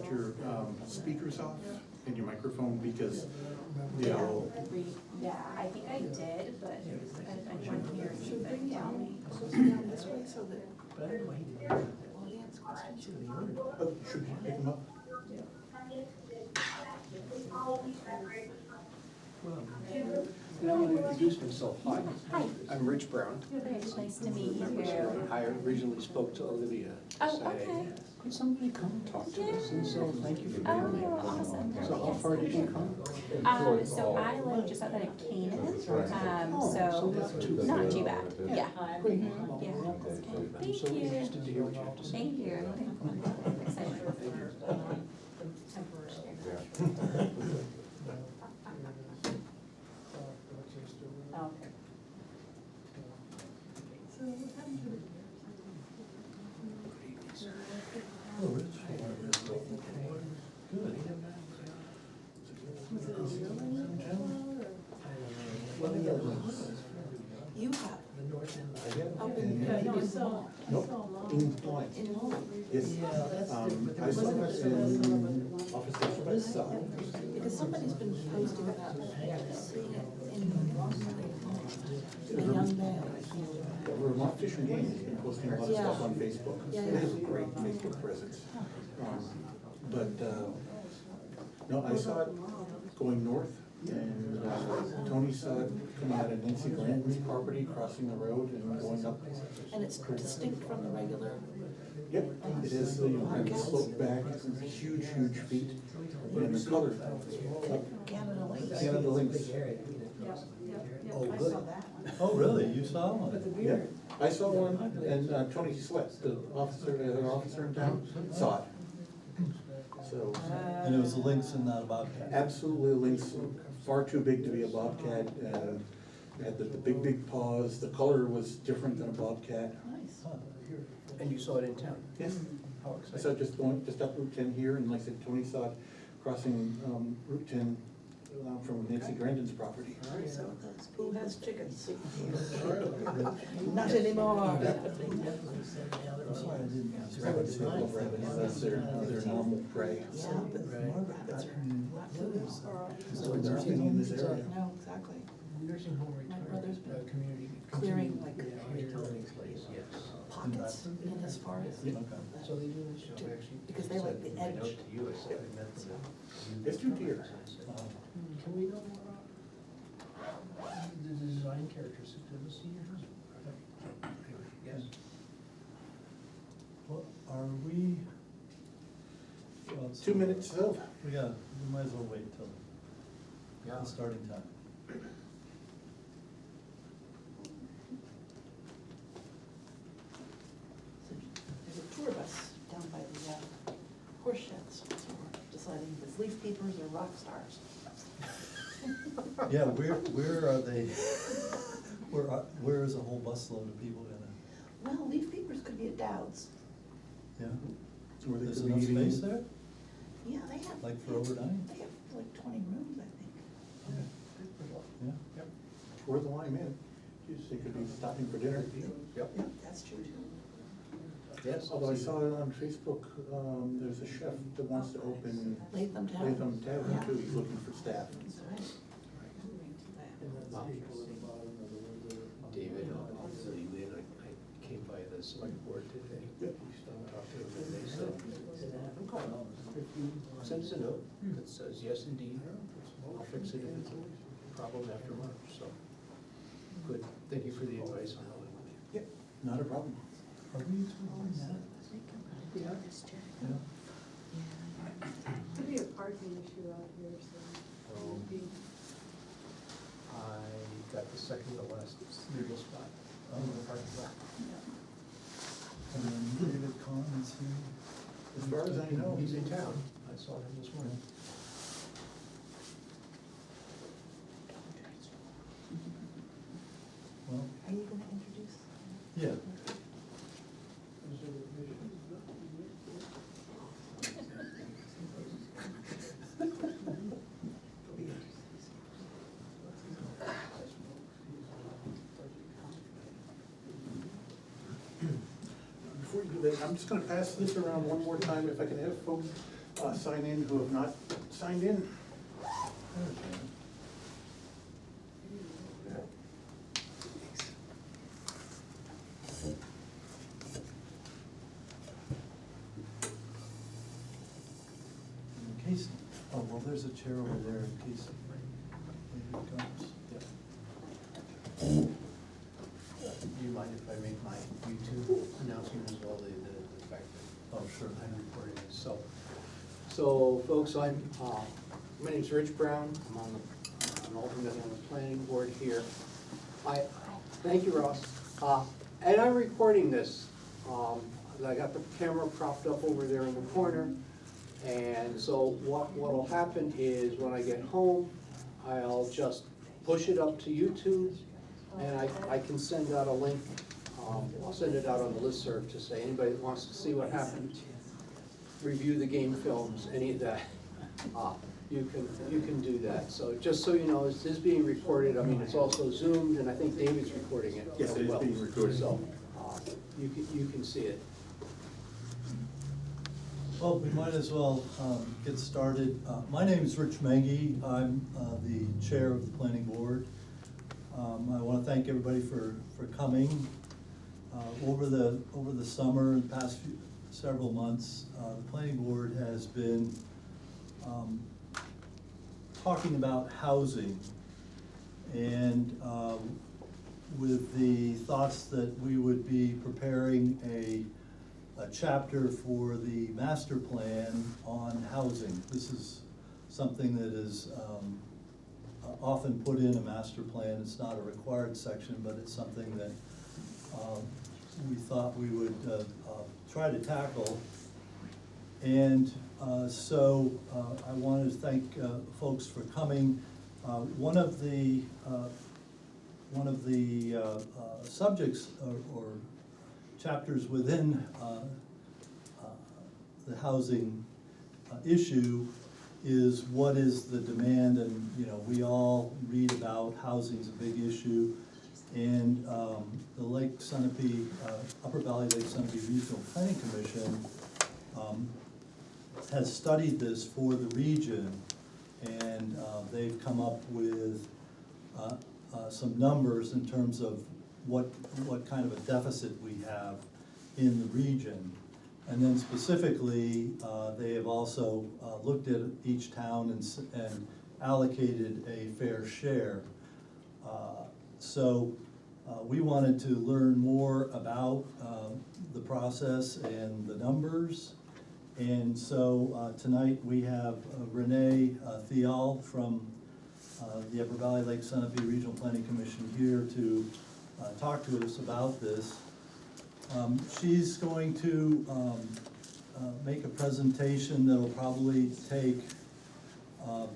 your speakers off and your microphone because they'll, Yeah, I think I did, but I couldn't hear you, but yeah. This way so that audience questions. oh, should we pick them up? And I want to introduce myself. Hi. Hi. I'm Rich Brown. Nice to meet you. I originally spoke to Olivia to Oh, say, okay. could somebody come and talk to us? And so thank you for Oh, being here. awesome. So how Yes. far did you come? So I live just outside of Canaan, so not too bad. not too bad, yeah. Great. Mhm, yeah. I'm Thank so you. interested to hear what you have to say. Thank you. I'm excited. Okay. Oh, Rich. Good. You have. Oh, And- Nope, in Lyme. in Lyme. Yes. I saw it in Office by Side. Because somebody's been posting about seeing it in a young man. Vermont Fish and Game has been posting a lot of Yeah. stuff on Facebook. Yeah, They yeah. have a great Facebook presence. But, no, I saw it going north, and Tony saw it coming out of Nancy Granton's property, crossing the road and going up. And it's distinct from the regular. Yep, it is, you kind of slope back, huge, huge feet, and the color. Canada Lynx. Canada Lynx. Oh, I good. saw that. Oh, really? You saw one? Yeah, I saw one, and Tony Slett, the officer in town, saw it. So, And it was a lynx and not a bobcat? absolutely lynx, far too big to be a bobcat, and had the big paws, the color was different than a bobcat. Nice. Huh. And you saw it in town? Yes, How I saw exciting. it just up Route 10 here, and like I said, Tony saw it crossing Route 10 from Nancy Granton's property. So that's who has chickens? Not anymore. I'm sorry, I didn't. Rabbits, that's their normal prey. Yeah, but more rabbits are not food. So there's nothing in this area. No, exactly. Nursing home My brother's been community. clearing like Yes. pockets in his forest. Yeah. So they do this show actually. Because they like the edge. To you, I said, I met them. It's 2 deer. Can we know more about the design characteristics of the senior housing? Yes. Well, are we? Well, it's- 2 minutes of. We might as well wait till the starting time. So there's a tour bus down by the horse sheds, so we're deciding if it's leaf peepers or rock stars. Yeah, where are they? Where is a whole busload of people gonna? Well, leaf peepers could be at Dowd's. Yeah? Where they There's could be enough eating. space there? Yeah, they have. Like for overnight? They have like 20 rooms, I think. Yeah? Where the Lyme Inn, they could be stopping for dinner. Yep. Yeah, that's true too. Yes. Although I saw it on Facebook, there's a chef that wants to open Latham Tavern. Latham Tavern Yeah. too, he's looking for staff. That's right. David, obviously, Lynn, I came by the select board today. Yep. Talked to them, and they said, I'm calling. If you send us a note that says, yes, indeed, I'll fix it if it's a problem after March, so. Good, thank you for the advice on all that. Yep, not a problem. Are we doing that? Yeah. Yeah. Could be a parking issue out here, so. Um, I got the second to last legal spot in the parking lot. And then David Kahn is here. As far as I know. He's in town, I saw him this morning. Well, Are you gonna introduce? yeah. Before you do that, I'm just gonna pass this around one more time, if I can have folks sign in who have not signed in. In case, oh, well, there's a chair over there in case maybe it comes. Do you mind if I make my YouTube announcement as well, the fact that Oh, sure. I'm recording this? So folks, my name's Rich Brown, I'm alternate on the planning board here. Thank you, Ross. And I'm recording this. I got the camera propped up over there in the corner. And so what'll happen is when I get home, I'll just push it up to YouTube, and I can send out a link. I'll send it out on the listserv to say anybody that wants to see what happened, review the game films, any of that, you can do that. So just so you know, this is being recorded. I mean, it's also zoomed, and I think David's recording it. Yes, it as is well. being recorded. So you can see it. Well, we might as well get started. My name is Rich Mengy. I'm the chair of the planning board. I want to thank everybody for coming. Over the summer, the past several months, the planning board has been talking about housing, and with the thoughts that we would be preparing a chapter for the master plan on housing. This is something that is often put in a master plan. It's not a required section, but it's something that we thought we would try to tackle. And so I wanted to thank folks for coming. One of the subjects or chapters within the housing issue is what is the demand, and we all read about housing's a big issue, and the Lake Sunapee, Upper Valley Lake Sunapee Regional Planning Commission has studied this for the region, and they've come up with some numbers in terms of what kind of a deficit we have in the region. And then specifically, they have also looked at each town and allocated a fair share. So we wanted to learn more about the process and the numbers. And so tonight we have Renee Theall from the Upper Valley Lake Sunapee Regional Planning Commission here to talk to us about this. She's going to make a presentation that'll probably take,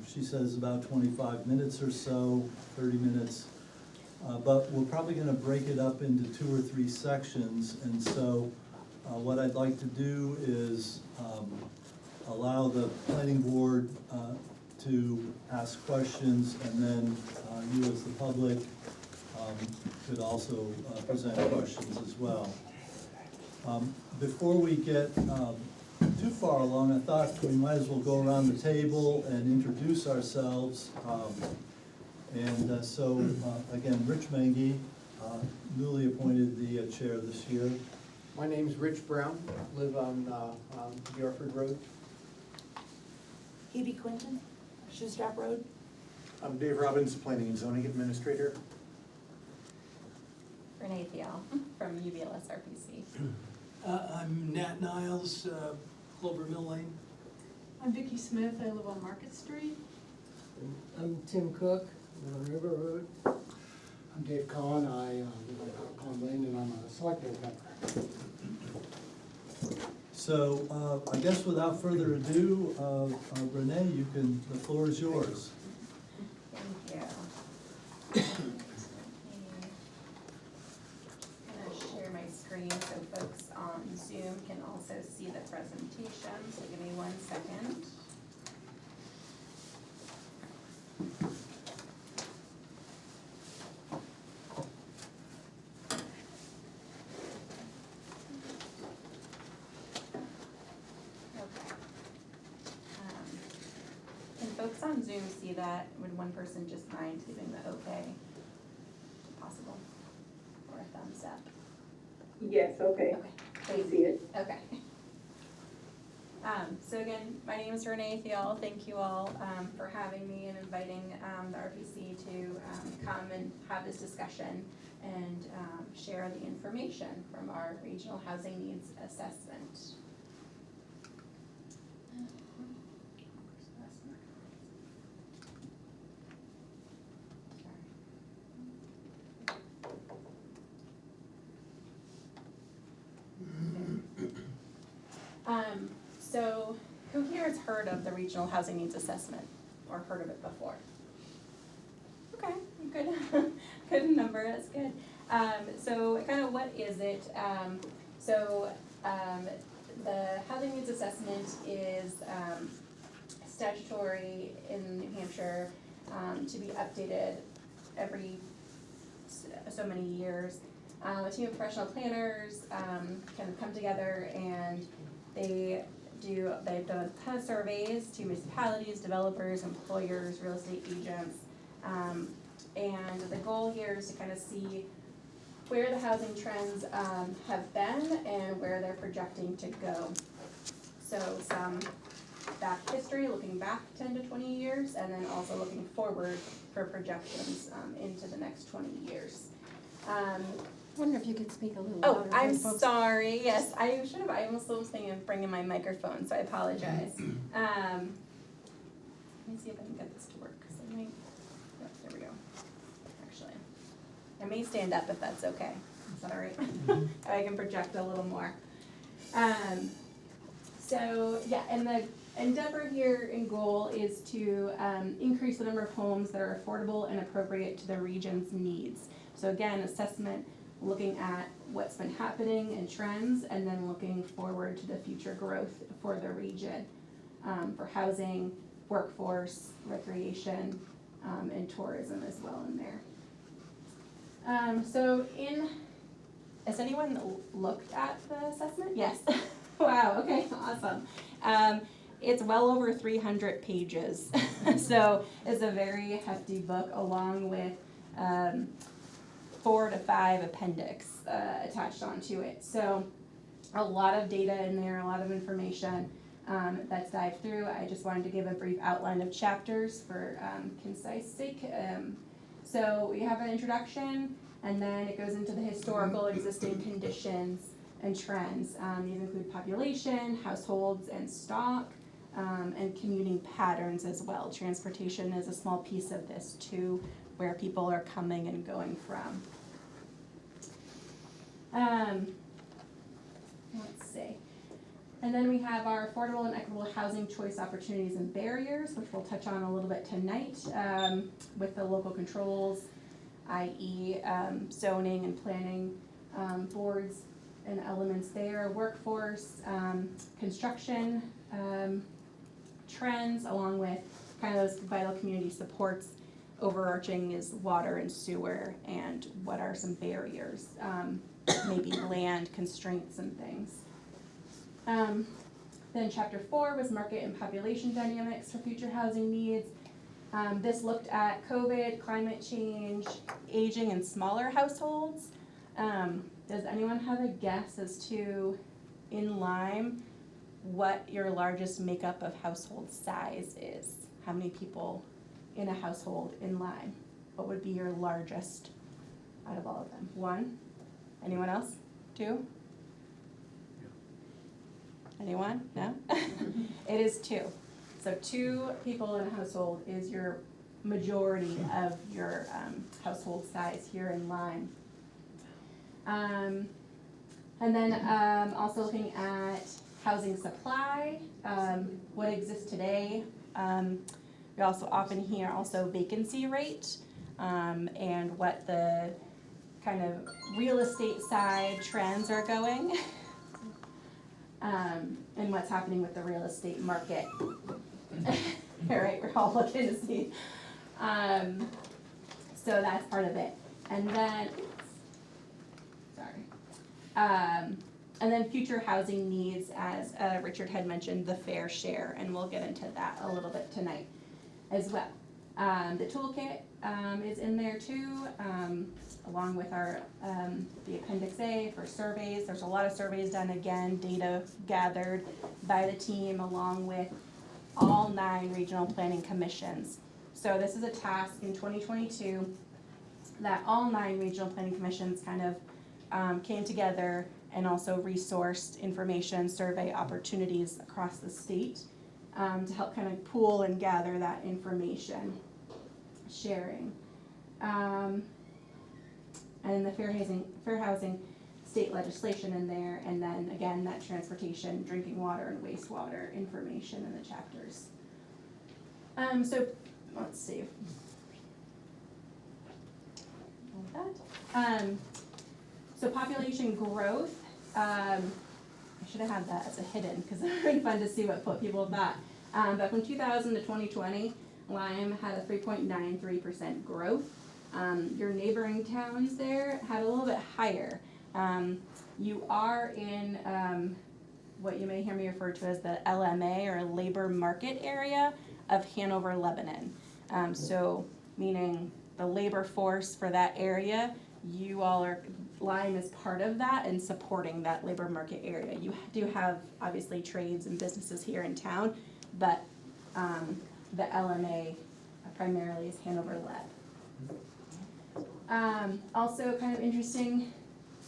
she says, about 25 minutes or so, 30 minutes. But we're probably gonna break it up into 2 or 3 sections. And so what I'd like to do is allow the planning board to ask questions, and then you as the public could also present questions as well. Before we get too far along, I thought we might as well go around the table and introduce ourselves. Again, Rich Mengy, newly appointed the chair this year. My name's Rich Brown, live on Yarford Road. Hebe Quinton, Shoestrap Road. I'm Dave Robbins, Planning and Zoning Administrator. Renee Theall from UBLS RPC. I'm Nat Niles, Clover Mill Lane. I'm Vicki Smith, I live on Market Street. I'm Tim Cook, I live on River Road. I'm Dave Cohen, I live on Cohen Lane, and I'm a select board member. So I guess without further ado, Renee, the floor is yours. Thank you. I'm gonna share my screen so folks on Zoom can also see the presentation, so give me 1 second. Okay. folks on Zoom see that? Would one person just mind giving the okay, if possible, or a thumbs up? Yes, okay, Okay, I see it. okay. So again, my name is Renee Theall. Thank you all for having me and inviting the RPC to come and have this discussion and share the information from our regional housing needs assessment. So who here has heard of the regional housing needs assessment or heard of it before? Okay, good, good number, that's good. So kind of what is it? The housing needs assessment is statutory in New Hampshire to be updated every so many years. A team of professional planners kind of come together and they've done a ton of surveys to municipalities, developers, employers, real estate agents. And the goal here is to kind of see where the housing trends have been and where they're projecting to go. So some back history, looking back 10 to 20 years, and then also looking forward for projections into the next 20 years. I wonder if you could speak a little Oh, louder. I'm for folks. sorry, yes, I almost was thinking of bringing my microphone, so I apologize. Let me see if I can get this to work, because I might, oh, there we go. Actually, I may stand up if that's okay, is that all right? I can project a little more. So, yeah, and the endeavor here and goal is to increase the number of homes that are affordable and appropriate to the region's needs. So again, assessment, looking at what's been happening and trends, and then looking forward to the future growth for the region, for housing, workforce, recreation, and tourism as well in there. Has anyone looked at the assessment? Yes. Wow, okay, awesome. It's well over 300 pages. So it's a very hefty book along with 4 to 5 appendix attached onto it. So a lot of data in there, a lot of information that's dived through. I just wanted to give a brief outline of chapters for concise sake. So we have an introduction, and then it goes into the historical existing conditions and trends. These include population, households, and stock, and commuting patterns as well. Transportation is a small piece of this too, where people are coming and going from. Let's see. And then we have our affordable and equitable housing choice opportunities and barriers, which we'll touch on a little bit tonight, with the local controls, i.e. Zoning and planning boards and elements there, workforce, construction trends, along with kind of those vital community supports. Overarching is water and sewer, and what are some barriers, maybe land constraints and things. Then chapter 4 was market and population dynamics for future housing needs. This looked at COVID, climate change, aging and smaller households. Does anyone have a guess as to, in Lyme, what your largest makeup of household size is? How many people in a household in Lyme? What would be your largest out of all of them? 1? Anyone else? 2? Anyone? No? It is 2. So 2 people in a household is your majority of your household size here in Lyme. And then also looking at housing supply, what exists today. We also often hear also vacancy rate, and what the kind of real estate side trends are going, and what's happening with the real estate market. All right, we're all looking to see. So that's part of it. And then, and then future housing needs, as Richard had mentioned, the fair share, and we'll get into that a little bit tonight. as well. The toolkit is in there too, along with our the Appendix A for surveys. There's a lot of surveys done, again, data gathered by the team along with all 9 regional planning commissions. So this is a task in 2022 that all 9 regional planning commissions kind of came together and also resourced information, survey opportunities across the state to help kind of pool and gather that information, sharing. And the fair housing state legislation in there, and then again, that transportation, drinking water and wastewater information in the chapters. So let's see. Like that. So population growth, I should have had that as a hidden, because it's really fun to see what people thought. But from 2000 to 2020, Lyme had a 3.93% growth. Your neighboring towns there had a little bit higher. You are in what you may hear me refer to as the LMA, or labor market area of Hanover, Lebanon. So meaning the labor force for that area, you all are, Lyme is part of that and supporting that labor market area. You do have obviously trades and businesses here in town, but the LMA primarily is Hanover Leb. Also kind of interesting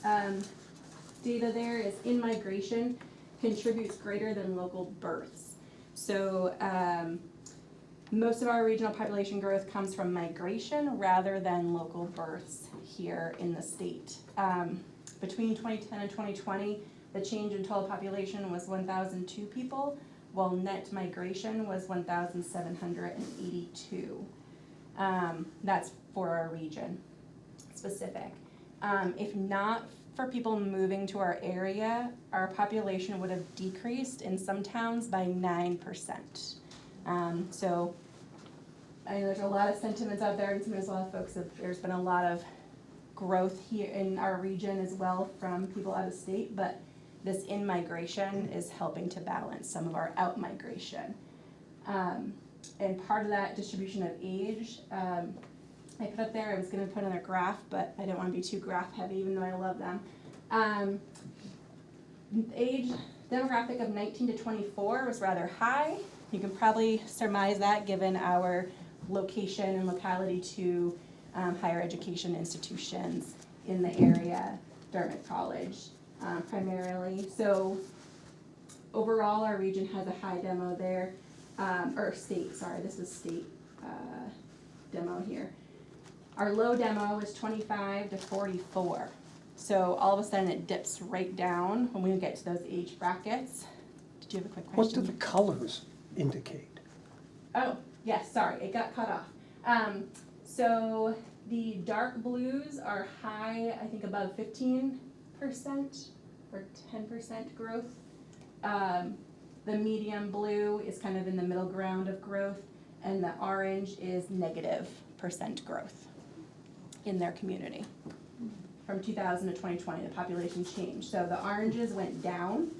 data there is in-migration contributes greater than local births. So most of our regional population growth comes from migration rather than local births here in the state. Between 2010 and 2020, the change in total population was 1,002 people, while net migration was 1,782. That's for our region specific. If not for people moving to our area, our population would have decreased in some towns by 9%. So I know there's a lot of sentiments out there, and sometimes a lot of folks there's been a lot of growth here in our region as well from people out of state, but this in-migration is helping to balance some of our out-migration. And part of that distribution of age, I put up there, I was gonna put on a graph, but I didn't wanna be too graph heavy, even though I love them. Age demographic of 19 to 24 was rather high. You can probably surmise that given our location and locality to higher education institutions in the area, Dartmouth College primarily. So overall, our region has a high demo there, or state, sorry, this is state demo here. Our low demo is 25 to 44. So all of a sudden it dips right down when we get to those age brackets. Did you have a quick What question? do the colors indicate? Oh, yes, sorry, it got cut off. So the dark blues are high, I think above 15% or 10% growth. The medium blue is kind of in the middle ground of growth, and the orange is -% growth in their community. From 2000 to 2020, the population changed. So the oranges went down,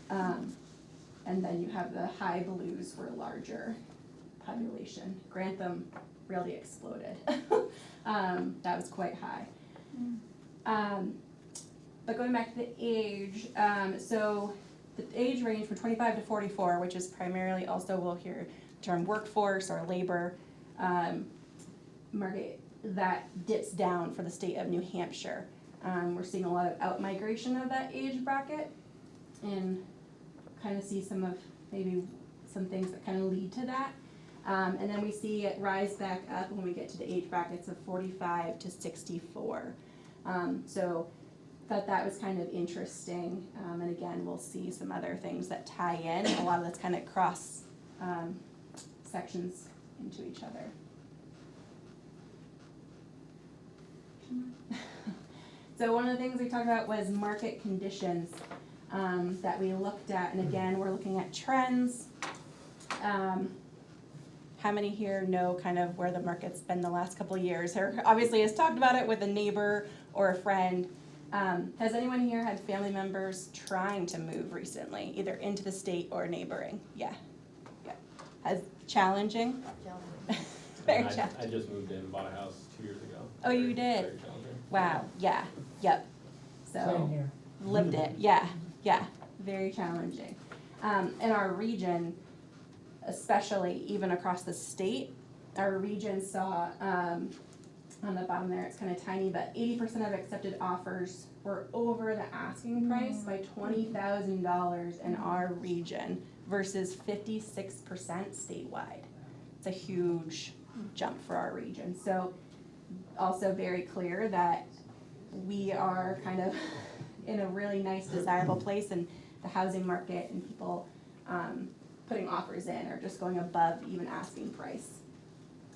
and then you have the high blues were larger population. Grantham really exploded. That was quite high. But going back to the age, so the age range from 25 to 44, which is primarily also, we'll hear the term workforce or labor market, that dips down for the state of New Hampshire. We're seeing a lot of out-migration of that age bracket, and kind of see some of maybe some things that kind of lead to that. And then we see it rise back up when we get to the age brackets of 45 to 64. So thought that was kind of interesting. And again, we'll see some other things that tie in. A lot of that's kind of cross sections into each other. So one of the things we talked about was market conditions that we looked at, and again, we're looking at trends. How many here know kind of where the market's been the last couple of years, or obviously has talked about it with a neighbor or a friend? Has anyone here had family members trying to move recently, either into the state or neighboring? Yeah. Has challenging? Very challenging. I just moved in and bought a house 2 years ago. Oh, you did? Very challenging. Wow, yeah, yep. So, lived it, yeah, very challenging. In our region, especially even across the state, our region saw, on the bottom there, it's kind of tiny, but 80% of accepted offers were over the asking price by $20,000 in our region versus 56% statewide. It's a huge jump for our region. So also very clear that we are kind of in a really nice, desirable place, and the housing market and people putting offers in are just going above even asking price.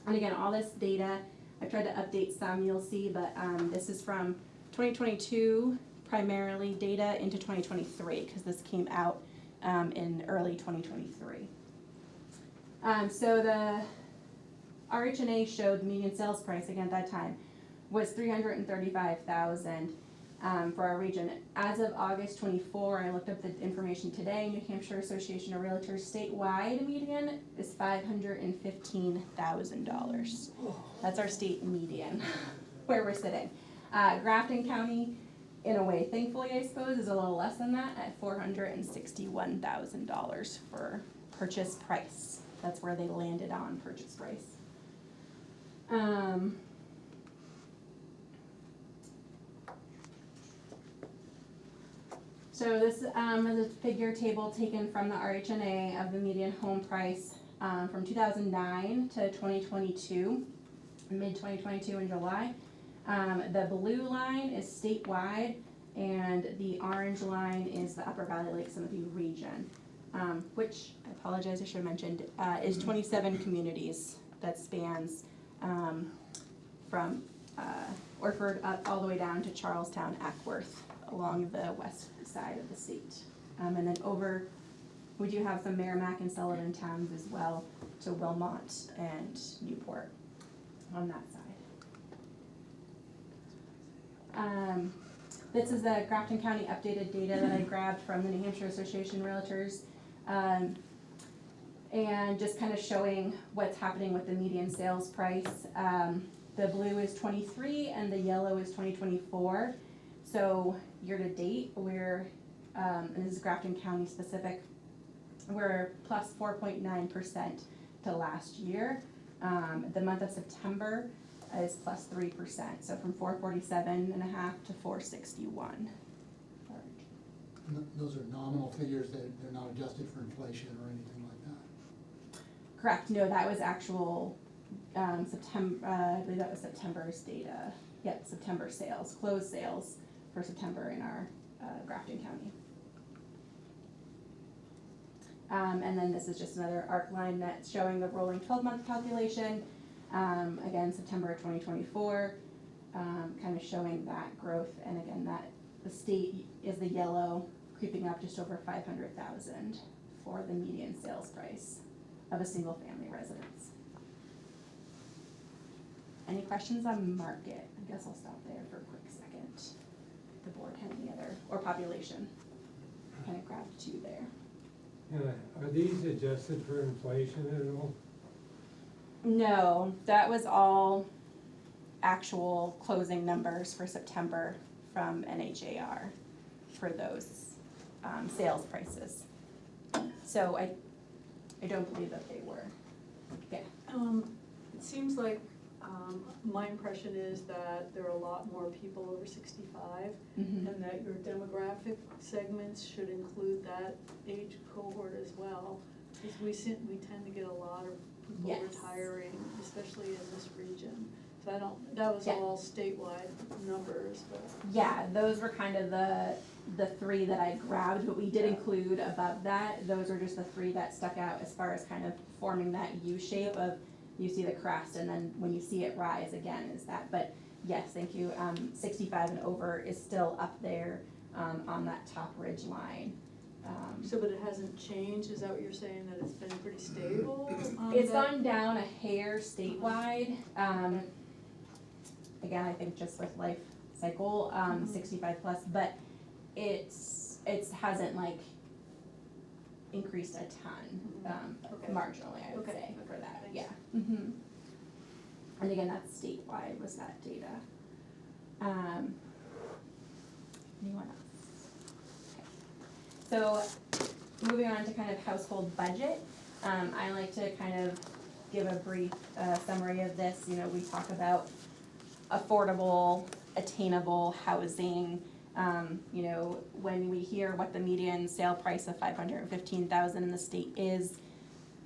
And again, all this data, I tried to update some, you'll see, but this is from 2022 primarily data into 2023, because this came out in early 2023. So the RHNA showed the median sales price, again at that time, was $335,000 for our region. As of August 24, I looked up the information today, New Hampshire Association of Realtors statewide median is $515,000. That's our state median, where we're sitting. Grafton County, in a way, thankfully I suppose, is a little less than that at $461,000 for purchase price. That's where they landed on purchase price. So this is a figure table taken from the RHNA of the median home price from 2009 to 2022, mid-2022 in July. The blue line is statewide, and the orange line is the Upper Valley Lake Sunapee region, which, I apologize, I should have mentioned, is 27 communities that spans from Orford up all the way down to Charlestown, Ackworth, along the west side of the state. And then over, we do have some Merrimack and Sullivan towns as well, to Wilmot and Newport on that side. This is the Grafton County updated data that I grabbed from the New Hampshire Association of Realtors. And just kind of showing what's happening with the median sales price. The blue is 23 and the yellow is 2024. So year to date, we're, and this is Grafton County specific, we're plus 4.9% to last year. The month of September is plus 3%, so from 447.5 to 461. Those are nominal figures, they're not adjusted for inflation or anything like that? Correct, no, that was actual September, I believe that was September's data. Yep, September sales, closed sales for September in our Grafton County. And then this is just another arc line that's showing the rolling 12-month calculation. Again, September 2024, kind of showing that growth. And again, that the state is the yellow, creeping up just over 500,000 for the median sales price of a single family residence. Any questions on market? I guess I'll stop there for a quick second. The board had any other, or population. Kind of grabbed two there. Are these adjusted for inflation at all? No, that was all actual closing numbers for September from NHAR for those sales prices. So I don't believe that they were. Yeah. It seems like, my impression is that there are a lot more people over 65, Mm-hmm. and that your demographic segments should include that age cohort as well. Because we tend to get a lot of people Yes. retiring, especially in this region. So that was Yeah. all statewide numbers, but. Yeah, those were kind of the three that I grabbed, but we did include above that. Those are just the three that stuck out as far as kind of forming that U shape of, you see the crest, and then when you see it rise again is that. But yes, thank you. 65 and over is still up there on that top ridge line. So, but it hasn't changed, is that what you're saying, that it's been pretty stable? It's gone down a hair statewide. Again, I think just with life cycle, 65 plus, but it hasn't like increased a ton, Okay. marginally, I would Okay. say, for that, Thanks. yeah. And again, that's statewide was that data. Anyone else? Okay. So, moving on to kind of household budget, I like to kind of give a brief summary of this. You know, we talk about affordable, attainable housing. You know, when we hear what the median sale price of $515,000 in the state is,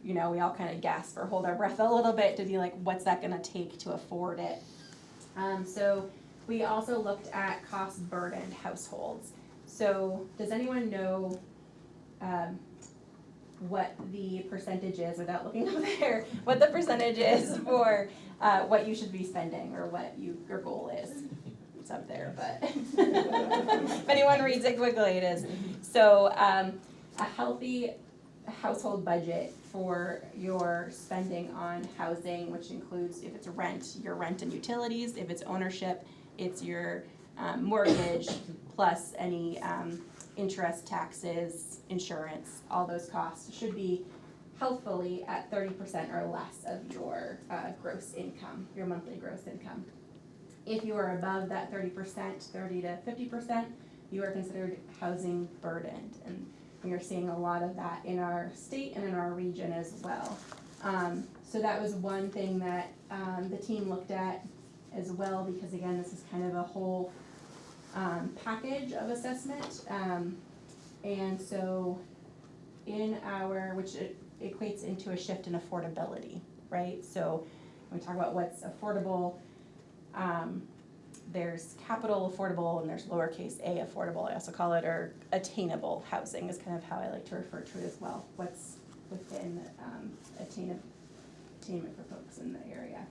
you know, we all kind of gasp or hold our breath a little bit to be like, what's that gonna take to afford it? So we also looked at cost burdened households. So does anyone know what the percentage is, without looking up there, what the percentage is for what you should be spending or what your goal is? It's up there, but if anyone reads it quickly, it is. So a healthy household budget for your spending on housing, which includes, if it's rent, your rent and utilities, if it's ownership, it's your mortgage, plus any interest, taxes, insurance, all those costs should be healthfully at 30% or less of your gross income, your monthly gross income. If you are above that 30%, 30 to 50%, you are considered housing burdened. And we are seeing a lot of that in our state and in our region as well. So that was one thing that the team looked at as well, because again, this is kind of a whole package of assessment. And so in which it equates into a shift in affordability, right? So when we talk about what's affordable, there's capital affordable and there's lowercase a affordable, I also call it, or attainable housing is kind of how I like to refer to it as well. What's within attainment for folks in the area.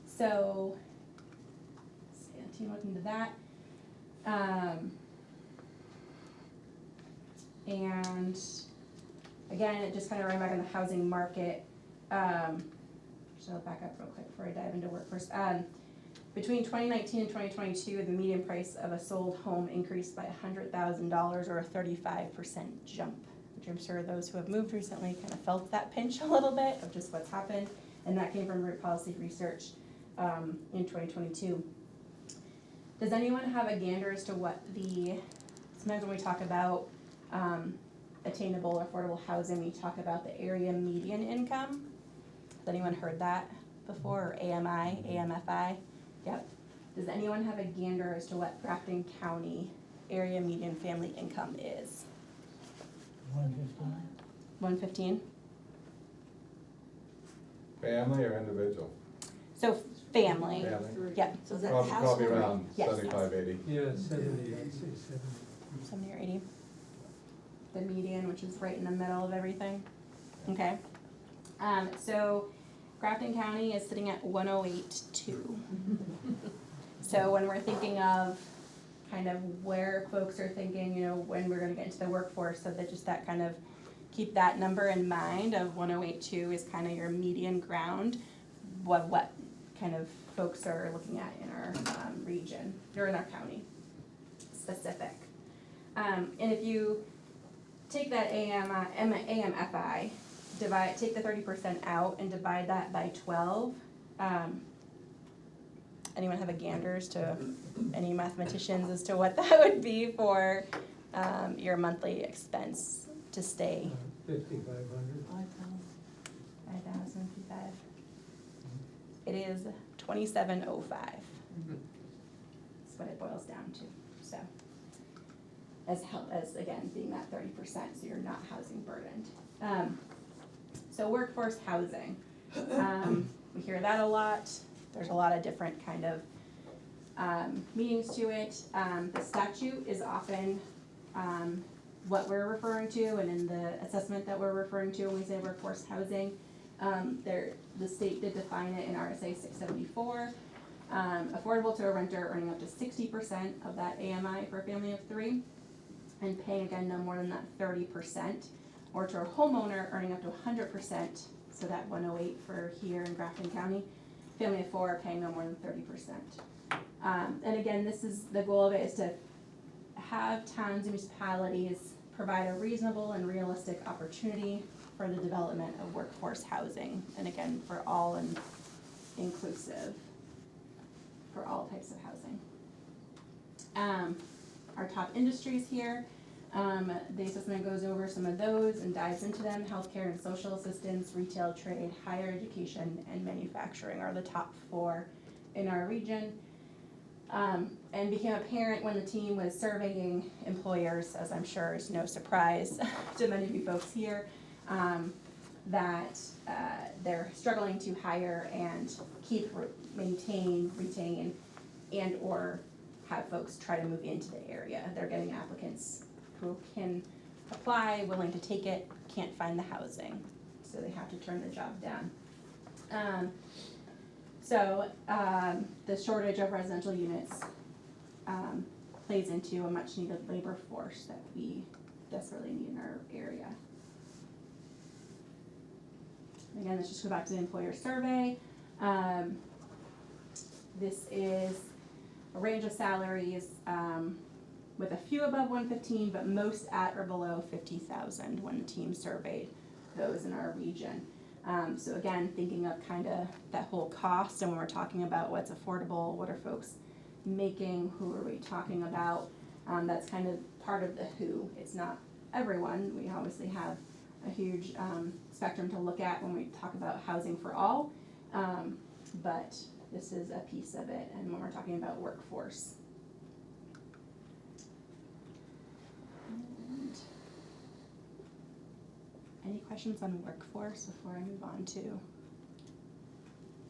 So, let's see, the team looked into that. And again, it just kind of ran back on the housing market. So I'll back up real quick before I dive into workforce. Between 2019 and 2022, the median price of a sold home increased by $100,000 or a 35% jump, which I'm sure those who have moved recently kind of felt that pinch a little bit of just what's happened. And that came from Root Policy Research in 2022. Does anyone have a gander as to what sometimes when we talk about attainable or affordable housing, we talk about the area median income? Has anyone heard that before, or AMI, AMFI? Yep. Does anyone have a gander as to what Grafton County area median family income is? 115. Family or individual? So family. Family. Yep. So is that Probably household? around Yes. 75, 80. Yeah, 70, I'd say 70. 70 or 80. The median, which is right in the middle of everything. Okay. So Grafton County is sitting at 108.2. So when we're thinking of kind of where folks are thinking, you know, when we're gonna get into the workforce, so that just that kind of keep that number in mind of 108.2 is kind of your median ground, what kind of folks are looking at in our region, or in our county specific. And if you take that AMFI, take the 30% out and divide that by 12. Anyone have a gander as to any mathematicians as to what that would be for your monthly expense to stay? 5,500. 5,055. It is 2,705. That's what it boils down to. So, as again being that 30%, so you're not housing burdened. So workforce housing, we hear that a lot. There's a lot of different kind of meanings to it. The statute is often what we're referring to, and in the assessment that we're referring to when we say workforce housing, the state did define it in RSA 674. Affordable to a renter earning up to 60% of that AMI for a family of 3, and paying again no more than that 30%, or to a homeowner earning up to 100%, so that 108 for here in Grafton County, family of 4 paying no more than 30%. And again, this is the goal of it, is to have towns and municipalities provide a reasonable and realistic opportunity for the development of workforce housing, and again, for all and inclusive, for all types of housing. Our top industries here, the assessment goes over some of those and dives into them. Healthcare and social assistance, retail, trade, higher education, and manufacturing are the top 4 in our region. And became apparent when the team was surveying employers, as I'm sure is no surprise to many of you folks here, that they're struggling to hire and keep, maintain, retain, and or have folks try to move into the area. They're getting applicants who can apply, willing to take it, can't find the housing, so they have to turn the job down. The shortage of residential units plays into a much needed labor force that we desperately need in our area. Again, let's just go back to the employer survey. This is a range of salaries with a few above 115, but most at or below 50,000 when the team surveyed those in our region. So again, thinking of kind of that whole cost, and when we're talking about what's affordable, what are folks making, who are we talking about, that's kind of part of the who. It's not everyone. We obviously have a huge spectrum to look at when we talk about housing for all, but this is a piece of it, and when we're talking about workforce. And any questions on workforce before I move on to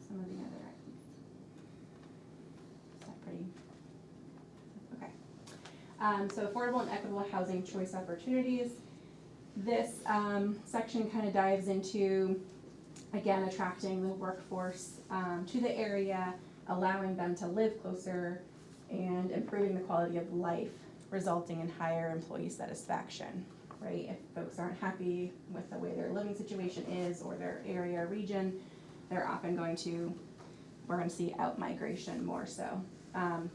some of the other items? Is that pretty? Okay. So affordable and equitable housing choice opportunities. This section kind of dives into, again, attracting the workforce to the area, allowing them to live closer, and improving the quality of life, resulting in higher employee satisfaction, right? If folks aren't happy with the way their living situation is or their area or region, they're often we're going to see out-migration more so,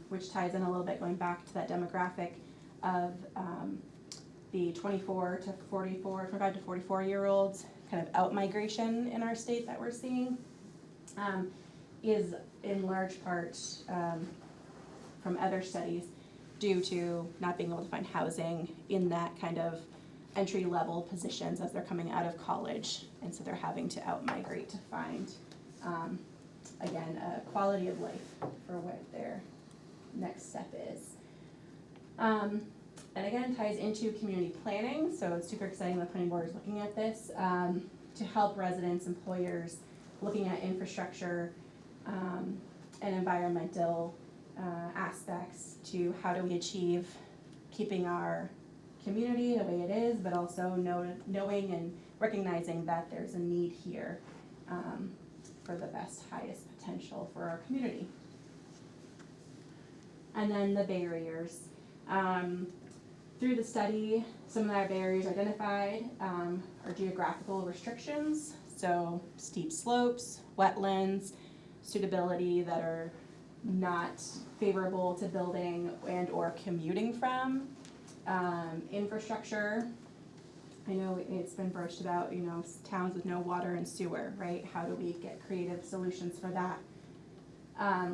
which ties in a little bit going back to that demographic of the 25 to 44-year-olds kind of out-migration in our state that we're seeing, is in large part from other studies due to not being able to find housing in that kind of entry-level positions as they're coming out of college, and so they're having to out-migrate to find, again, a quality of life for what their next step is. And again, ties into community planning, so it's super exciting the planning board is looking at this to help residents, employers, looking at infrastructure and environmental aspects to how do we achieve keeping our community the way it is, but also knowing and recognizing that there's a need here for the best, highest potential for our community. And then the barriers. Through the study, some of our barriers identified are geographical restrictions, so steep slopes, wetlands, suitability that are not favorable to building and or commuting from, infrastructure. I know it's been broached about, towns with no water and sewer, right? How do we get creative solutions for that?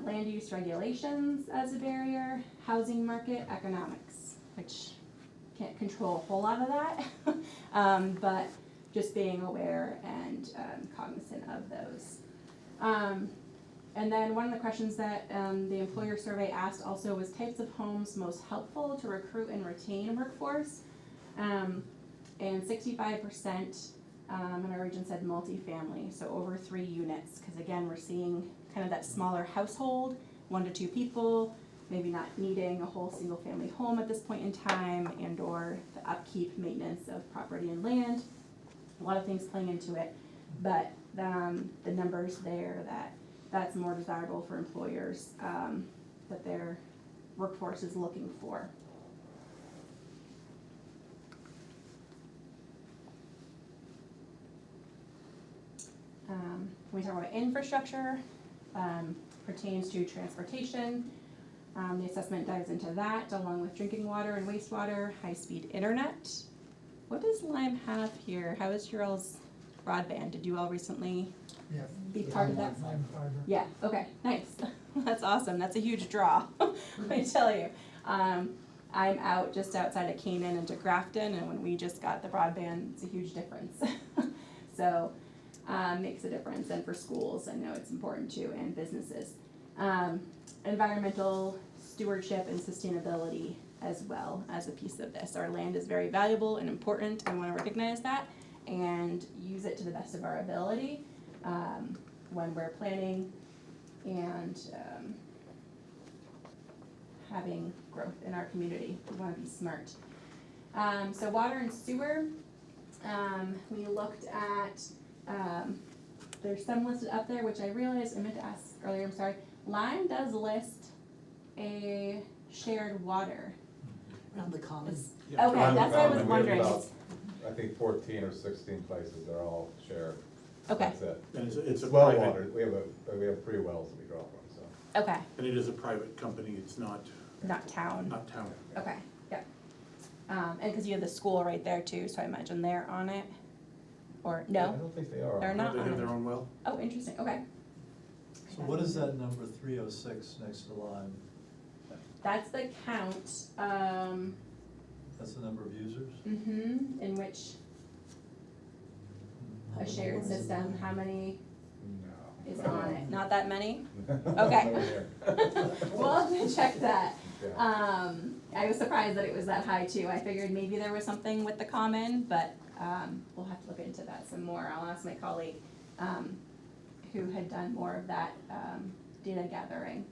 Land use regulations as a barrier, housing market economics, which can't control a whole lot of that, but just being aware and cognizant of those. And then one of the questions that the employer survey asked also was types of homes most helpful to recruit and retain workforce. And 65% in our region said multifamily, so over 3 units, because again, we're seeing kind of that smaller household, 1 to 2 people, maybe not needing a whole single family home at this point in time, and or the upkeep, maintenance of property and land. A lot of things playing into it, but the numbers there that's more desirable for employers that their workforce is looking for. When we talk about infrastructure, pertains to transportation. The assessment dives into that, along with drinking water and wastewater, high-speed internet, What does Lyme have here? How is your all's broadband? Did you all recently be part of that? Yeah, okay, nice. That's awesome. That's a huge draw, I tell you. I'm out just outside of Canaan into Grafton, and when we just got the broadband, it's a huge difference. So, makes a difference, and for schools, I know it's important too, and businesses. Environmental stewardship and sustainability as well as a piece of this. Our land is very valuable and important, and we want to recognize that and use it to the best of our ability when we're planning and having growth in our community. We want to be smart. So water and sewer, we looked at, there's some listed up there, which I realized I meant to ask earlier, I'm sorry. Lyme does list a shared water. Around the common. Yeah. Okay, that's what I was We have wondering. about, I think 14 or 16 places, they're all shared. Okay, That's it. And it's a Well private, water, we have 3 wells that we draw from, so. okay, and it is a private company, it's not not town. town. Okay, yep. And because you have the school right there too, so I imagine they're on it? Or, I no? don't think they are. They're not They on have their it. own well? Oh, interesting, okay. So what is that number 306 next to Lyme? That's the count, That's the number of users? in which How a many shared is it? system, how many No. is on it? Not that many? Nowhere Okay. near. We'll have to check that. Yeah. I was surprised that it was that high too. I figured maybe there was something with the common, but, we'll have to look into that some more. I'll ask my colleague, who had done more of that, data gathering.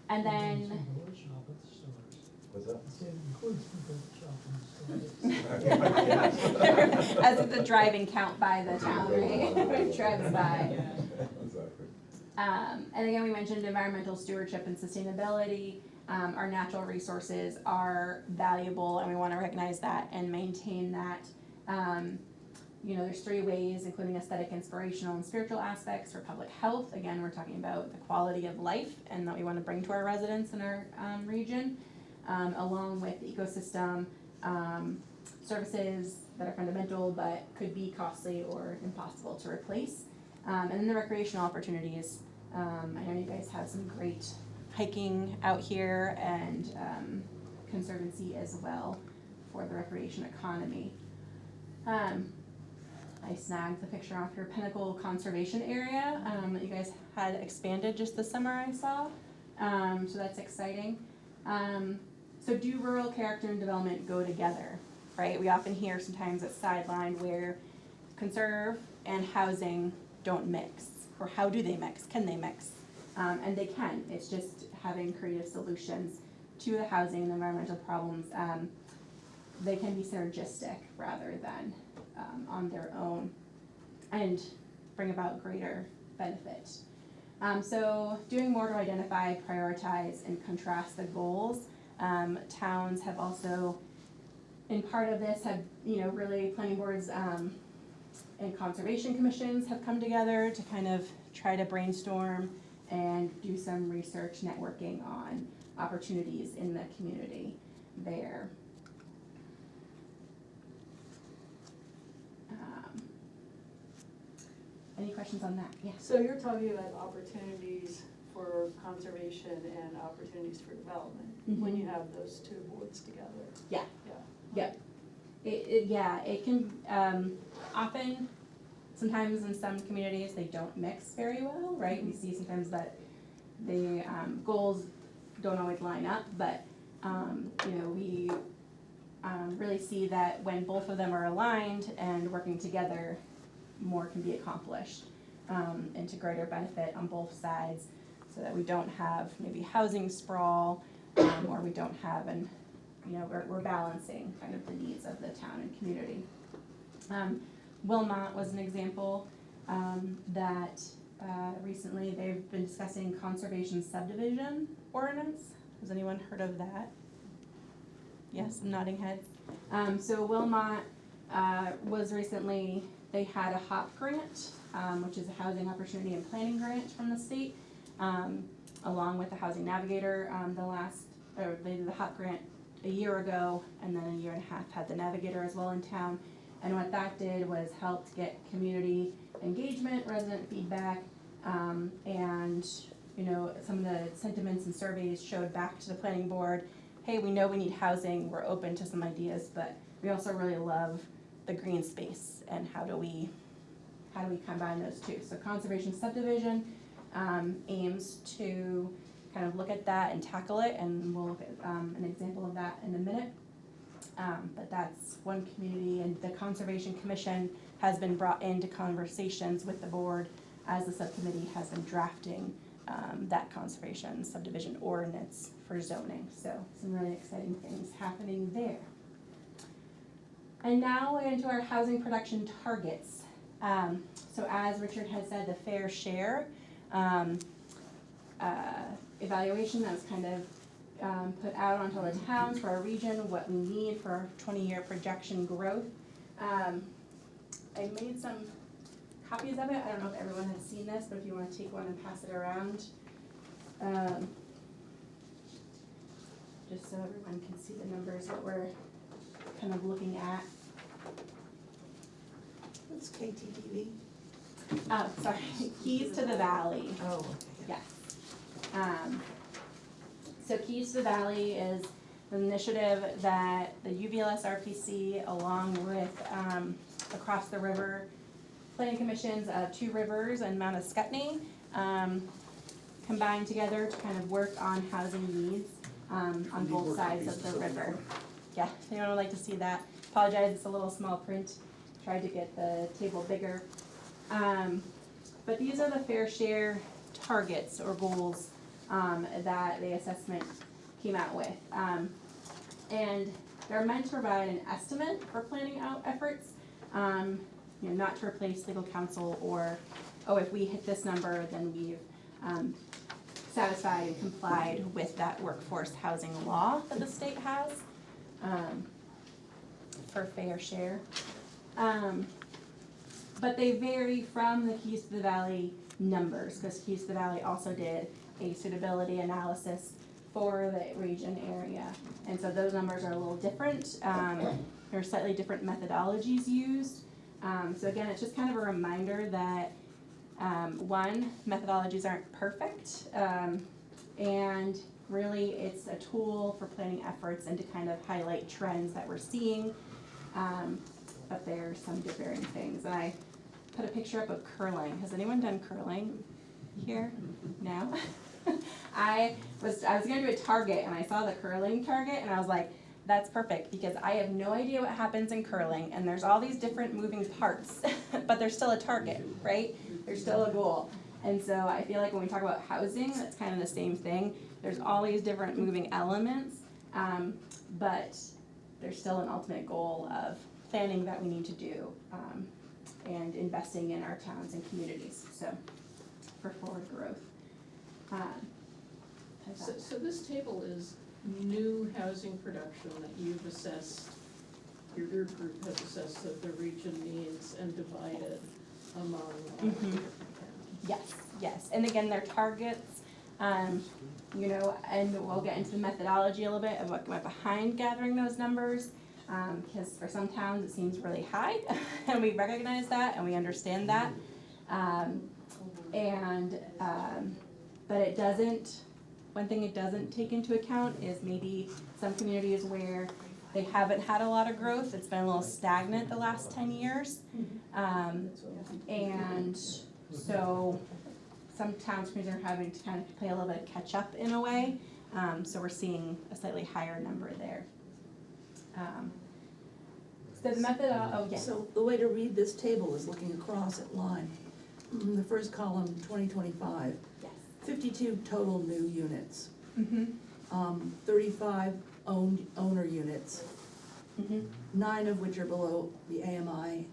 And then, What's that? as with the driving count by the town, right? Drives by. Exactly. And again, we mentioned environmental stewardship and sustainability. Our natural resources are valuable, and we want to recognize that and maintain that. There's 3 ways, including aesthetic, inspirational, and spiritual aspects for public health. Again, we're talking about the quality of life and that we want to bring to our residents in our region, along with ecosystem services that are fundamental but could be costly or impossible to replace. And then the recreational opportunities. I know you guys have some great hiking out here and conservancy as well for the recreation economy. I snagged the picture off your Pinnacle Conservation Area that you guys had expanded just this summer, I saw. So that's exciting. So do rural character and development go together, right? We often hear sometimes it's sidelined where conserve and housing don't mix. Or how do they mix? Can they mix? And they can. It's just having creative solutions to the housing and environmental problems. They can be synergistic rather than on their own and bring about greater benefit. So doing more to identify, prioritize, and contrast the goals. Towns have also, in part of this, have, really planning boards and conservation commissions have come together to kind of try to brainstorm and do some research networking on opportunities in the community there. Any questions on that? Yes. So you're talking about opportunities for conservation and opportunities for development, when you have those 2 boards together. Yeah. Yeah. Yep. It can, often, sometimes in some communities, they don't mix very well, right? We see sometimes that the goals don't always line up, but, we really see that when both of them are aligned and working together, more can be accomplished, and to greater benefit on both sides, so that we don't have maybe housing sprawl, or we don't have we're balancing kind of the needs of the town and community. Wilmot was an example that recently they've been discussing conservation subdivision ordinance. Has anyone heard of that? Yes, nodding head. So Wilmot was recently, they had a HOP grant, which is a housing opportunity and planning grant from the state, along with the Housing Navigator. The HOP grant a year ago, and then a year and a half had the Navigator as well in town. And what that did was helped get community engagement, resident feedback, and, you know, some of the sentiments and surveys showed back to the planning board, hey, we know we need housing, we're open to some ideas, but we also really love the green space, and how do we combine those two? So conservation subdivision aims to kind of look at that and tackle it, and we'll look at an example of that in a minute. But that's one community, and the Conservation Commission has been brought into conversations with the board as the subcommittee has been drafting that conservation subdivision ordinance for zoning. So some really exciting things happening there. And now we're into our housing production targets. So as Richard had said, the fair share evaluation that was kind of put out onto the towns for our region, what we need for our 20-year projection growth. I made some copies of it. I don't know if everyone has seen this, but if you want to take one and pass it around. Just so everyone can see the numbers that we're kind of looking at. What's KTTV? Oh, sorry, Keys to the Valley. Oh, okay. Yes. So Keys to the Valley is an initiative that the UVLS RPC, along with across the river planning commissions of Two Rivers and Mount Escutney, combined together to kind of work on housing needs on both sides of the river. Yeah, if anyone would like to see that, apologize, it's a little small print. Tried to get the table bigger. But these are the fair share targets or goals that the assessment came out with. And they're meant to provide an estimate for planning out efforts, you know, not to replace legal counsel or, oh, if we hit this number, then we've satisfied and complied with that workforce housing law that the state has for fair share. But they vary from the Keys to the Valley numbers, because Keys to the Valley also did a suitability analysis for the region area. And so those numbers are a little different. There are slightly different methodologies used. So again, it's just kind of a reminder that one, methodologies aren't perfect. And really it's a tool for planning efforts and to kind of highlight trends that we're seeing. But there's some differing things. And I put a picture up of curling. Has anyone done curling here? No? I was gonna do a target and I saw the curling target and I was like, that's perfect, because I have no idea what happens in curling and there's all these different moving parts, but there's still a target, right? There's still a goal. And so I feel like when we talk about housing, that's kind of the same thing. There's all these different moving elements, but there's still an ultimate goal of planning that we need to do, and investing in our towns and communities, so, for forward growth. So this table is new housing production that you've assessed, your group has assessed that the region needs and divided among different towns. Yes, and again, they're targets, you know, and we'll get into the methodology a little bit of what went behind gathering those numbers. Because for some towns it seems really high, and we recognize that and we understand that. But it doesn't, one thing it doesn't take into account is maybe some communities where they haven't had a lot of growth, it's been a little stagnant the last 10 years. And so some towns, communities are having to kind of play a little bit of catch up in a way. So we're seeing a slightly higher number there. So the method, So the way to read this table is looking across at Lyme. The first column, 2025. Yes. 52 total new units. Mm-hmm. 35 owner units. Mm-hmm. 9 of which are below the AMI,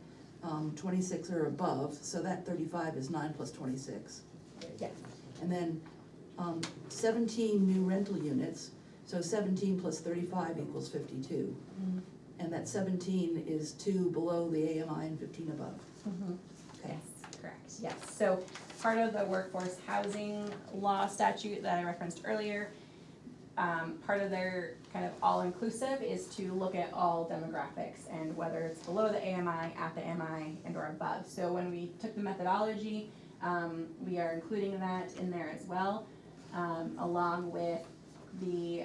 26 are above, so that 35 is 9 plus 26. Yes. And then 17 new rental units, so 17 plus 35 equals 52. Mm-hmm. And that 17 is 2 below the AMI and 15 above. Mm-hmm. Okay. Yes, correct, yes. So part of the workforce housing law statute that I referenced earlier, part of their kind of all-inclusive is to look at all demographics and whether it's below the AMI, at the AMI, and or above. So when we took the methodology, we are including that in there as well, along with the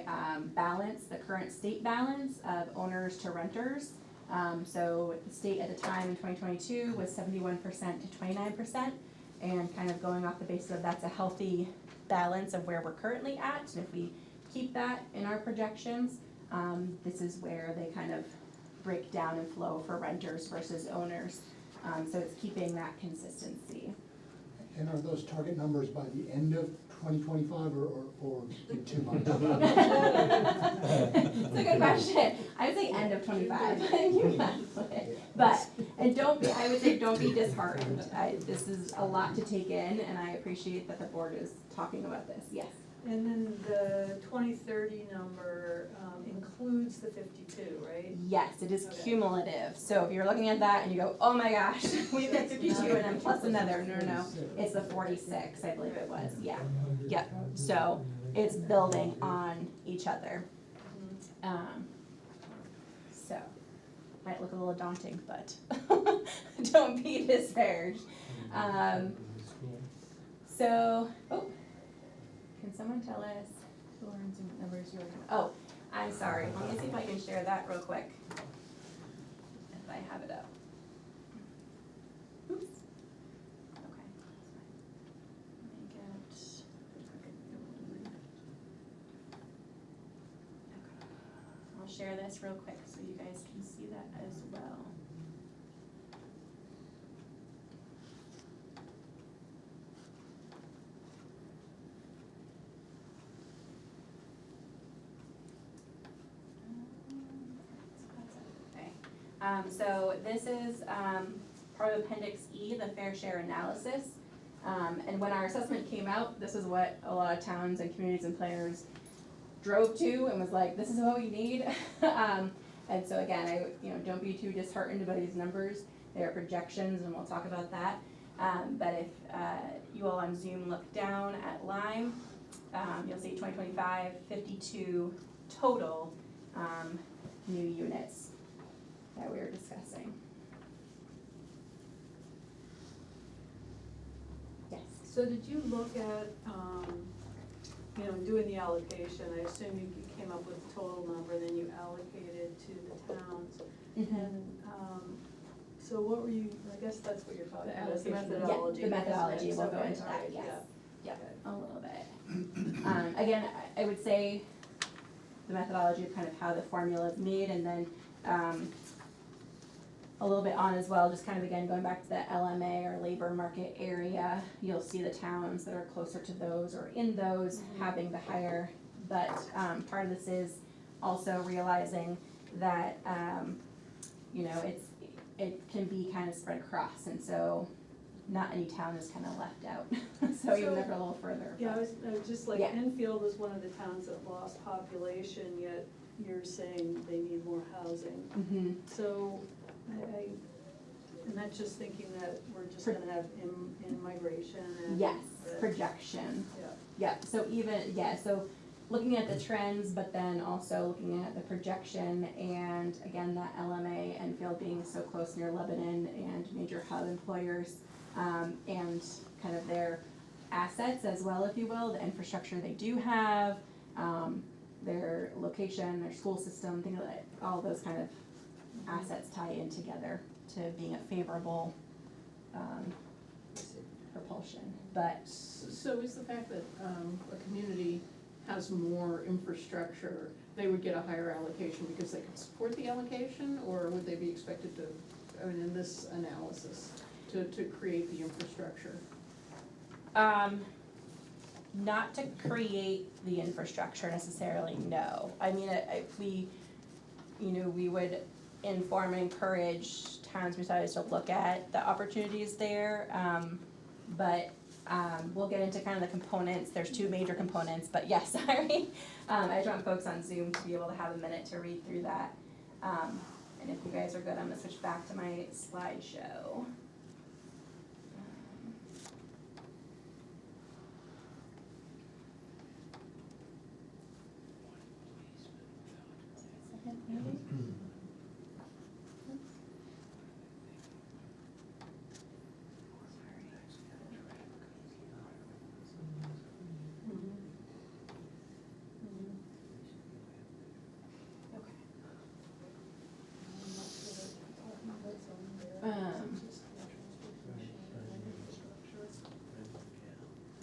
balance, the current state balance of owners to renters. So the state at the time in 2022 was 71% to 29%, and kind of going off the basis of that's a healthy balance of where we're currently at. And if we keep that in our projections, this is where they kind of break down and flow for renters versus owners. So it's keeping that consistency. And are those target numbers by the end of 2025 or in 2 months? It's a good question. I would say end of 25. But, and I would say don't be disheartened. This is a lot to take in, and I appreciate that the board is talking about this, yes. And then the 2030 number includes the 52, right? Yes, it is Okay. cumulative. So if you're looking at that and you go, oh my gosh, we've got 52 and then plus another, no, it's the 46, I believe it was, yeah. Yep, so it's building on each other. So, might look a little daunting, but don't be discouraged. Can someone tell us who learns and numbers you're looking at? Oh, I'm sorry, let me see if I can share that real quick. If I have it up. Oops. Okay, that's fine. Let me get. I'll share this real quick so you guys can see that as well. So this is part of Appendix E, the fair share analysis. And when our assessment came out, this is what a lot of towns and communities and planners drove to and was like, this is what we need. And so again, don't be too disheartened by these numbers. They are projections, and we'll talk about that. But if you all on Zoom look down at Lyme, you'll see 2025, 52 total new units that we were discussing. Yes. So did you look at, doing the allocation, I assume you came up with a total number, then you allocated to the towns. Mm-hmm. And, so what were you, I guess that's what you're talking The about, is the allocation. methodology. Yeah, the methodology, we'll go Okay, into all that, right, yes. yeah. Yep, a little bit. Again, I would say the methodology of kind of how the formula is made, and then a little bit on as well, just kind of again going back to the LMA or labor market area, you'll see the towns that are closer to those or in those having the higher, but part of this is also realizing that it can be kind of spread across, and so not any town is kind of left out. So even if they're a little further. Yeah, I was just like, Yeah. Enfield is one of the towns that lost population, yet you're saying they need more housing. Mm-hmm. So, and that's just thinking that we're just gonna have in migration and. Yes, that- projection. Yeah. Yeah, so looking at the trends, but then also looking at the projection, and again, that LMA Enfield being so close near Lebanon and major hub employers, and kind of their assets as well, if you will, the infrastructure they do have, their location, their school system, things like that, all those kind of assets tie in together to being a favorable propulsion, but. So is the fact that a community has more infrastructure, they would get a higher allocation because they could support the allocation, or would they be expected to, in this analysis, to create the infrastructure? Not to create the infrastructure necessarily, no. I mean, if we would inform and encourage towns besides to look at the opportunities there, but we'll get into kind of the components. There's two major components, but yes, sorry. I just want folks on Zoom to be able to have a minute to read through that. And if you guys are good, I'm gonna switch back to my slideshow.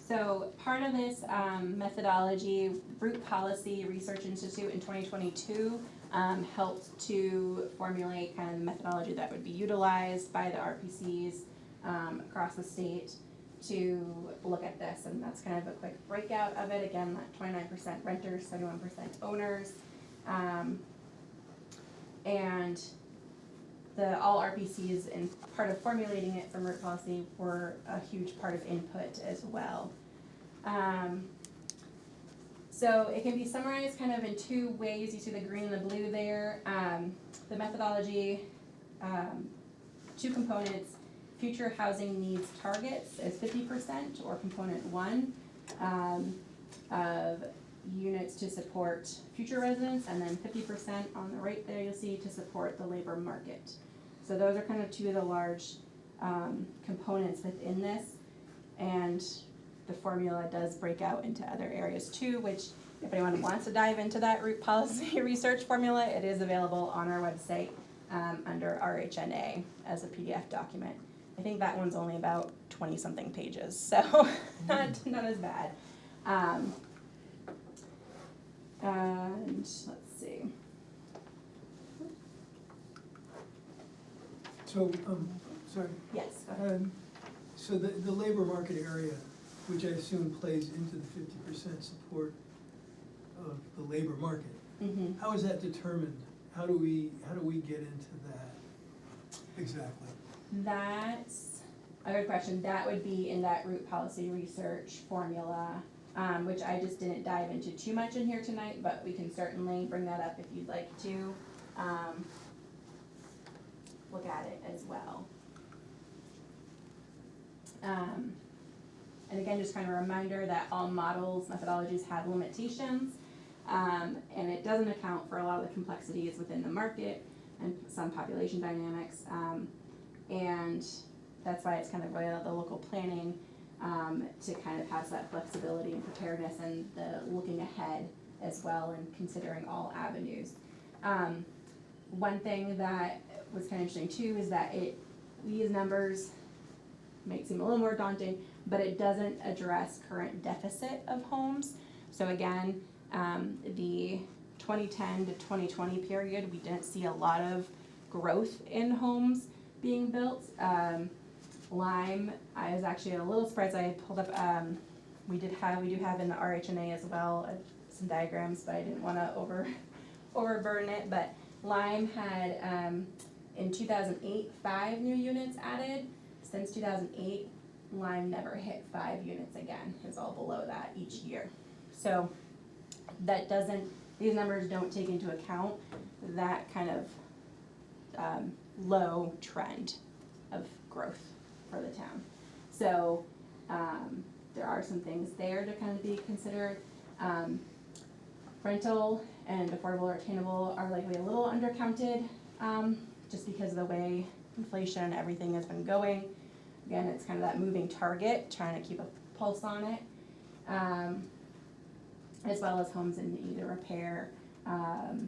So part of this methodology, Root Policy Research Institute in 2022 helped to formulate kind of the methodology that would be utilized by the RPCs across the state to look at this, and that's kind of a quick breakout of it. Again, that 29% renters, 71% owners, and all RPCs in part of formulating it from Root Policy were a huge part of input as well. So it can be summarized kind of in two ways. You see the green and the blue there. The methodology, two components. Future housing needs targets is 50%, or component one, of units to support future residents, and then 50% on the right there you'll see to support the labor market. So those are kind of two of the large components within this, and the formula does break out into other areas too, which if anyone wants to dive into that Root Policy Research formula, it is available on our website under RHNA as a PDF document. I think that one's only about 20-something pages, so not as bad. And let's see. So, sorry. Yes, go ahead. So the labor market area, which I assume plays into the 50% support of the labor market, Mm-hmm. how is that determined? How do we get into that exactly? That's a good question. That would be in that Root Policy Research formula, which I just didn't dive into too much in here tonight, but we can certainly bring that up if you'd like to look at it as well. And again, just kind of a reminder that all models, methodologies have limitations, and it doesn't account for a lot of the complexities within the market and some population dynamics. And that's why it's kind of really the local planning to kind of have that flexibility and preparedness and the looking ahead as well and considering all avenues. One thing that was kind of interesting too is that these numbers may seem a little more daunting, but it doesn't address current deficit of homes. So again, the 2010 to 2020 period, we didn't see a lot of growth in homes being built. Lyme, I was actually a little surprised. I pulled up, we do have in the RHNA as well some diagrams, but I didn't want to overburden it. But Lyme had in 2008 5 new units added. Since 2008, Lyme never hit 5 units again. It's all below that each year. So that these numbers don't take into account that kind of low trend of growth for the town. So there are some things there to kind of be considered. Rental and affordable or attainable are likely a little undercounted just because of the way inflation and everything has been going. Again, it's kind of that moving target, trying to keep a pulse on it, as well as homes in need of repair and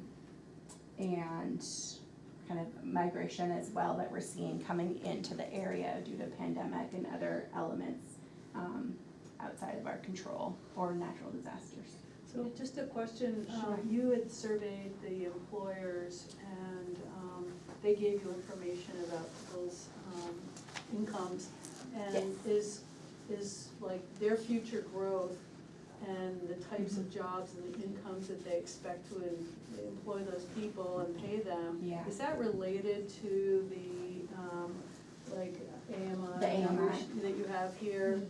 kind of migration as well that we're seeing coming into the area due to pandemic and other elements outside of our control or natural disasters. So just a question, you had surveyed the employers and they gave you information about those incomes, and Yes. is like their future growth and the types of jobs and the incomes that they expect to employ those people and pay them, Yeah. is that related to the like AMI? The AMI. numbers that you have here?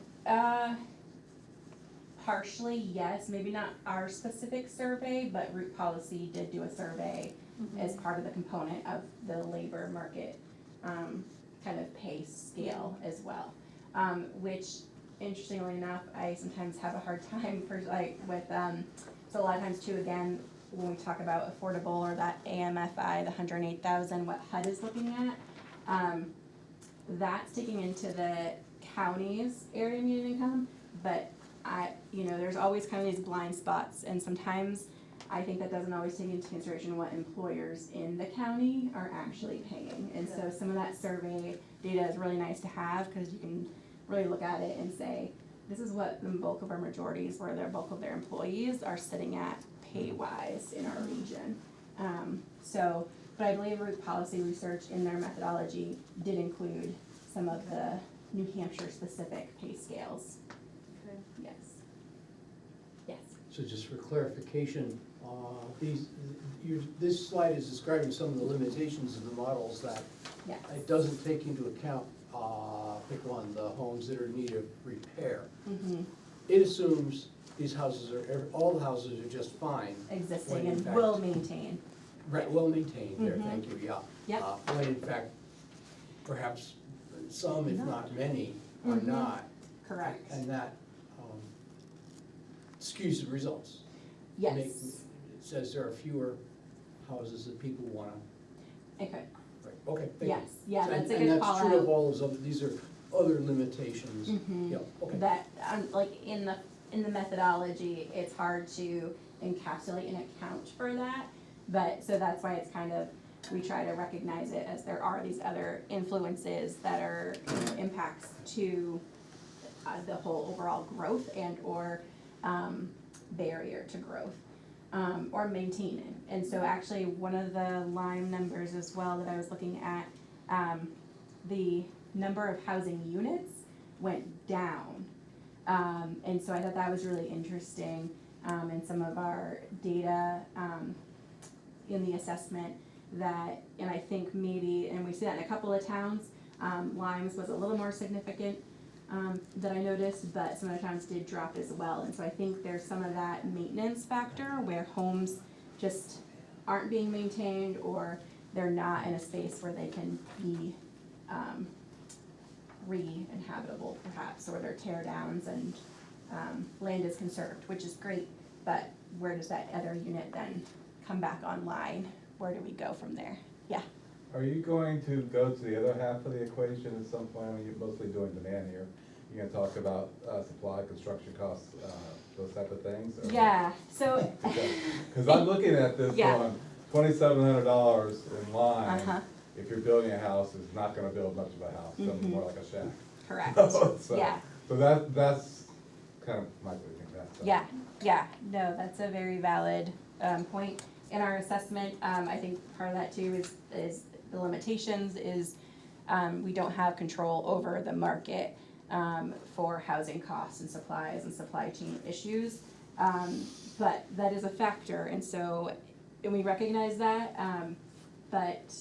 Partially, yes, maybe not our specific survey, but Root Policy did do a survey as part of the component of the labor market kind of pay scale as well, which interestingly enough, I sometimes have a hard time with, so a lot of times too, again, when we talk about affordable or that AMFI, the 108,000, what HUD is looking at, that's taking into the county's area median income, but there's always kind of these blind spots, and sometimes I think that doesn't always take into consideration what employers in the county are actually paying. And so some of that survey data is really nice to have, because you can really look at it and say, this is what the bulk of our majorities, where the bulk of their employees are sitting at pay-wise in our region. But I believe Root Policy Research in their methodology did include some of the New Hampshire specific pay scales. Okay. Yes. Yes. So just for clarification, this slide is describing some of the limitations of the models that Yes. it doesn't take into account, pick one, the homes that are in need of repair. Mm-hmm. It assumes these houses all the houses are just fine. Existing when in and fact- will maintain. Right, well maintained there, Mhm. thank you, yeah. Yep. When in fact, perhaps some, if Not. not many, are Mhm. not. Correct. And that skews the results. Yes. It says there are fewer houses that people wanna, Okay. right, okay, thank you. Yes. Yeah, So- that's a and good call that's true of out. all those other, these are other limitations. Mhm. Yeah, okay. That, like in the methodology, it's hard to encapsulate and account for that. But, so that's why it's kind of, we try to recognize it as there are these other influences that are, impacts to the whole overall growth and or barrier to growth, or maintaining. And so actually, one of the Lyme numbers as well that I was looking at, the number of housing units went down. And so I thought that was really interesting, in some of our data, in the assessment that, and I think maybe, and we see that in a couple of towns, Lyme's was a little more significant, that I noticed, but some of the towns did drop as well. And so I think there's some of that maintenance factor where homes just aren't being maintained, or they're not in a space where they can be, re-inhabitable perhaps, or they're tear downs and, land is conserved, which is great, but where does that other unit then come back online? Where do we go from there? Yeah. Are you going to go to the other half of the equation at some point, when you're mostly doing demand here? You're gonna talk about, supply, construction costs, those type of things? or- Yeah, so. Cause I'm looking at this Yeah. going, $2,700 in Lyme, Uh-huh. if you're building a house, is not gonna build much of a house, something Mhm. more like a shack. Correct. So- Yeah. So that's kind of my thinking, that's. Yeah, no, that's a very valid, point. In our assessment, I think part of that too is the limitations is, we don't have control over the market, for housing costs and supplies and supply chain issues. But that is a factor, and so, and we recognize that, but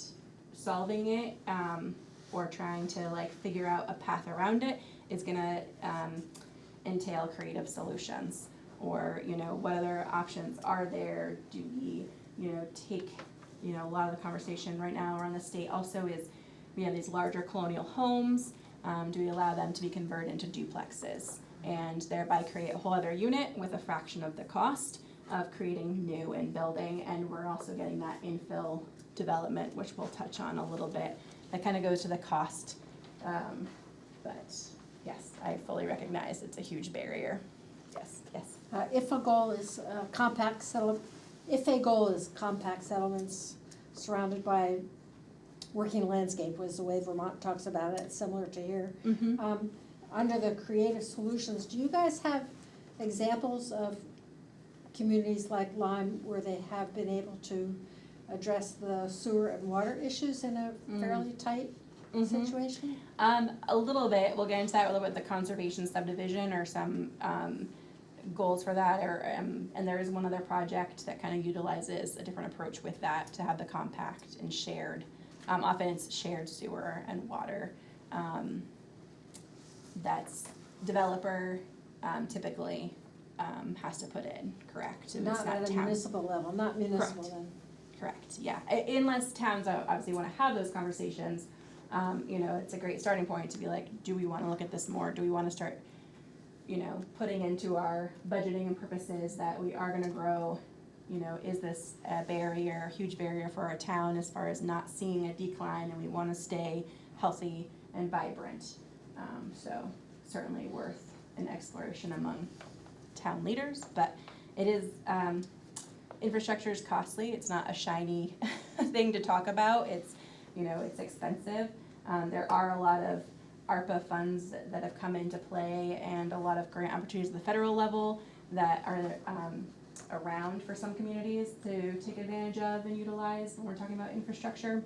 solving it, or trying to like figure out a path around it is gonna, entail creative solutions. Or, what other options are there? Do we, take, a lot of the conversation right now around the state also is, we have these larger colonial homes, do we allow them to be converted into duplexes? And thereby create a whole other unit with a fraction of the cost of creating new and building, and we're also getting that infill development, which we'll touch on a little bit. That kind of goes to the cost, but yes, I fully recognize it's a huge barrier. Yes. If a goal is compact settlements surrounded by working landscape, was the way Vermont talks about it, similar to here. Mm-hmm. Under the creative solutions, do you guys have examples of communities like Lyme where they have been able to address the sewer and water issues in a fairly tight situation? A little bit, we'll get into that a little bit with the conservation subdivision or some, goals for that, or, and there is one other project that kind of utilizes a different approach with that, to have the compact and shared, often it's shared sewer and water. That's developer, typically, has to put in, correct? And it's Not at a town. municipal level, not municipal Correct. then. Correct, yeah, unless towns obviously wanna have those conversations, it's a great starting point to be like, do we wanna look at this more, do we wanna start, putting into our budgeting and purposes that we are gonna grow is this a barrier, a huge barrier for our town as far as not seeing a decline, and we wanna stay healthy and vibrant. So certainly worth an exploration among town leaders, but it is, infrastructure is costly, it's not a shiny thing to talk about, it's expensive. There are a lot of ARPA funds that have come into play and a lot of grant opportunities at the federal level that are around for some communities to take advantage of and utilize when we're talking about infrastructure.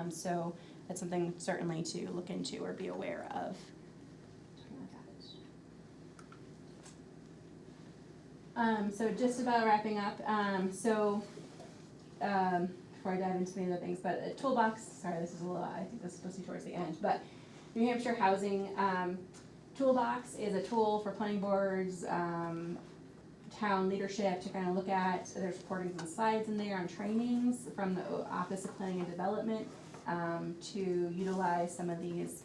So that's something certainly to look into or be aware of. So just about wrapping up, before I dive into the other things, but a toolbox, sorry, this is a little, I think this is supposed to be towards the end, but New Hampshire Housing Toolbox is a tool for planning boards, town leadership to kind of look at. There's recordings and slides in there on trainings from the Office of Planning and Development to utilize some of these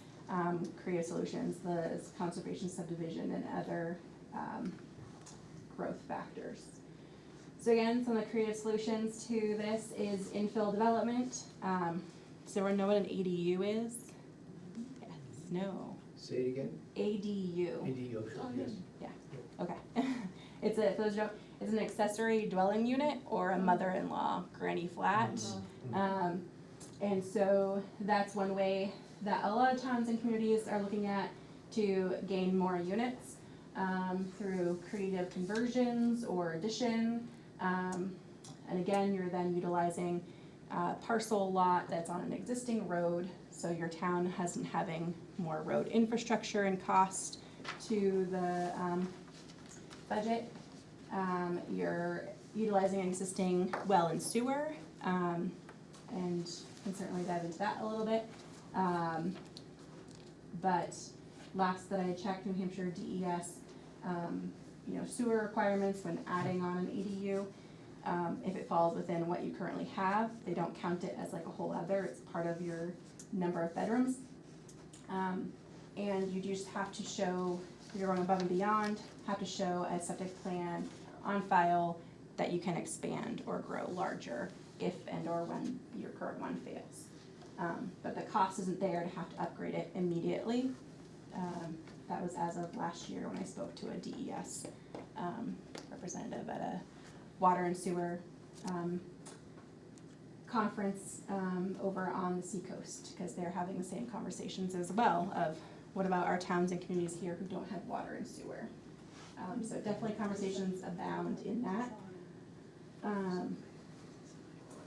creative solutions, the conservation subdivision and other growth factors. So again, some of the creative solutions to this is infill development. Does everyone know what an ADU is? Yes, no. Say it again? ADU. ADU, yes. Yeah, okay. It's an accessory dwelling unit or a mother-in-law granny flat. And so that's one way that a lot of towns and communities are looking at to gain more units through creative conversions or addition. And again, you're then utilizing a parcel lot that's on an existing road, so your town isn't having more road infrastructure and cost to the budget. You're utilizing an existing well and sewer, and can certainly dive into that a little bit. But last that I checked, New Hampshire DES, sewer requirements when adding on an ADU, if it falls within what you currently have, they don't count it as like a whole other, it's part of your number of bedrooms. And you just have to show, if you're going above and beyond, have to show a septic plan on file that you can expand or grow larger if and or when your current one fails. But the cost isn't there to have to upgrade it immediately. That was as of last year when I spoke to a DES representative at a water and sewer conference over on the seacoast, because they're having the same conversations as well of what about our towns and communities here who don't have water and sewer. So definitely conversations abound in that.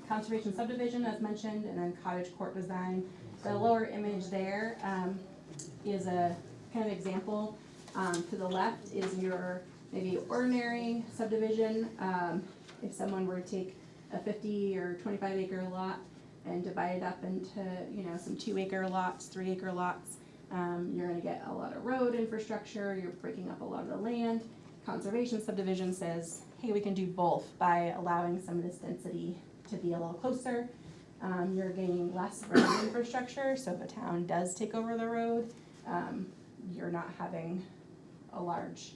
Conservation subdivision, as mentioned, and then cottage court design. The lower image there is a kind of example. To the left is your maybe ordinary subdivision. If someone were to take a 50 or 25 acre lot and divide it up into some 2 acre lots, 3 acre lots, you're going to get a lot of road infrastructure. You're breaking up a lot of the land. Conservation subdivision says, hey, we can do both by allowing some of this density to be a little closer. You're gaining less road infrastructure, so if a town does take over the road, you're not having a large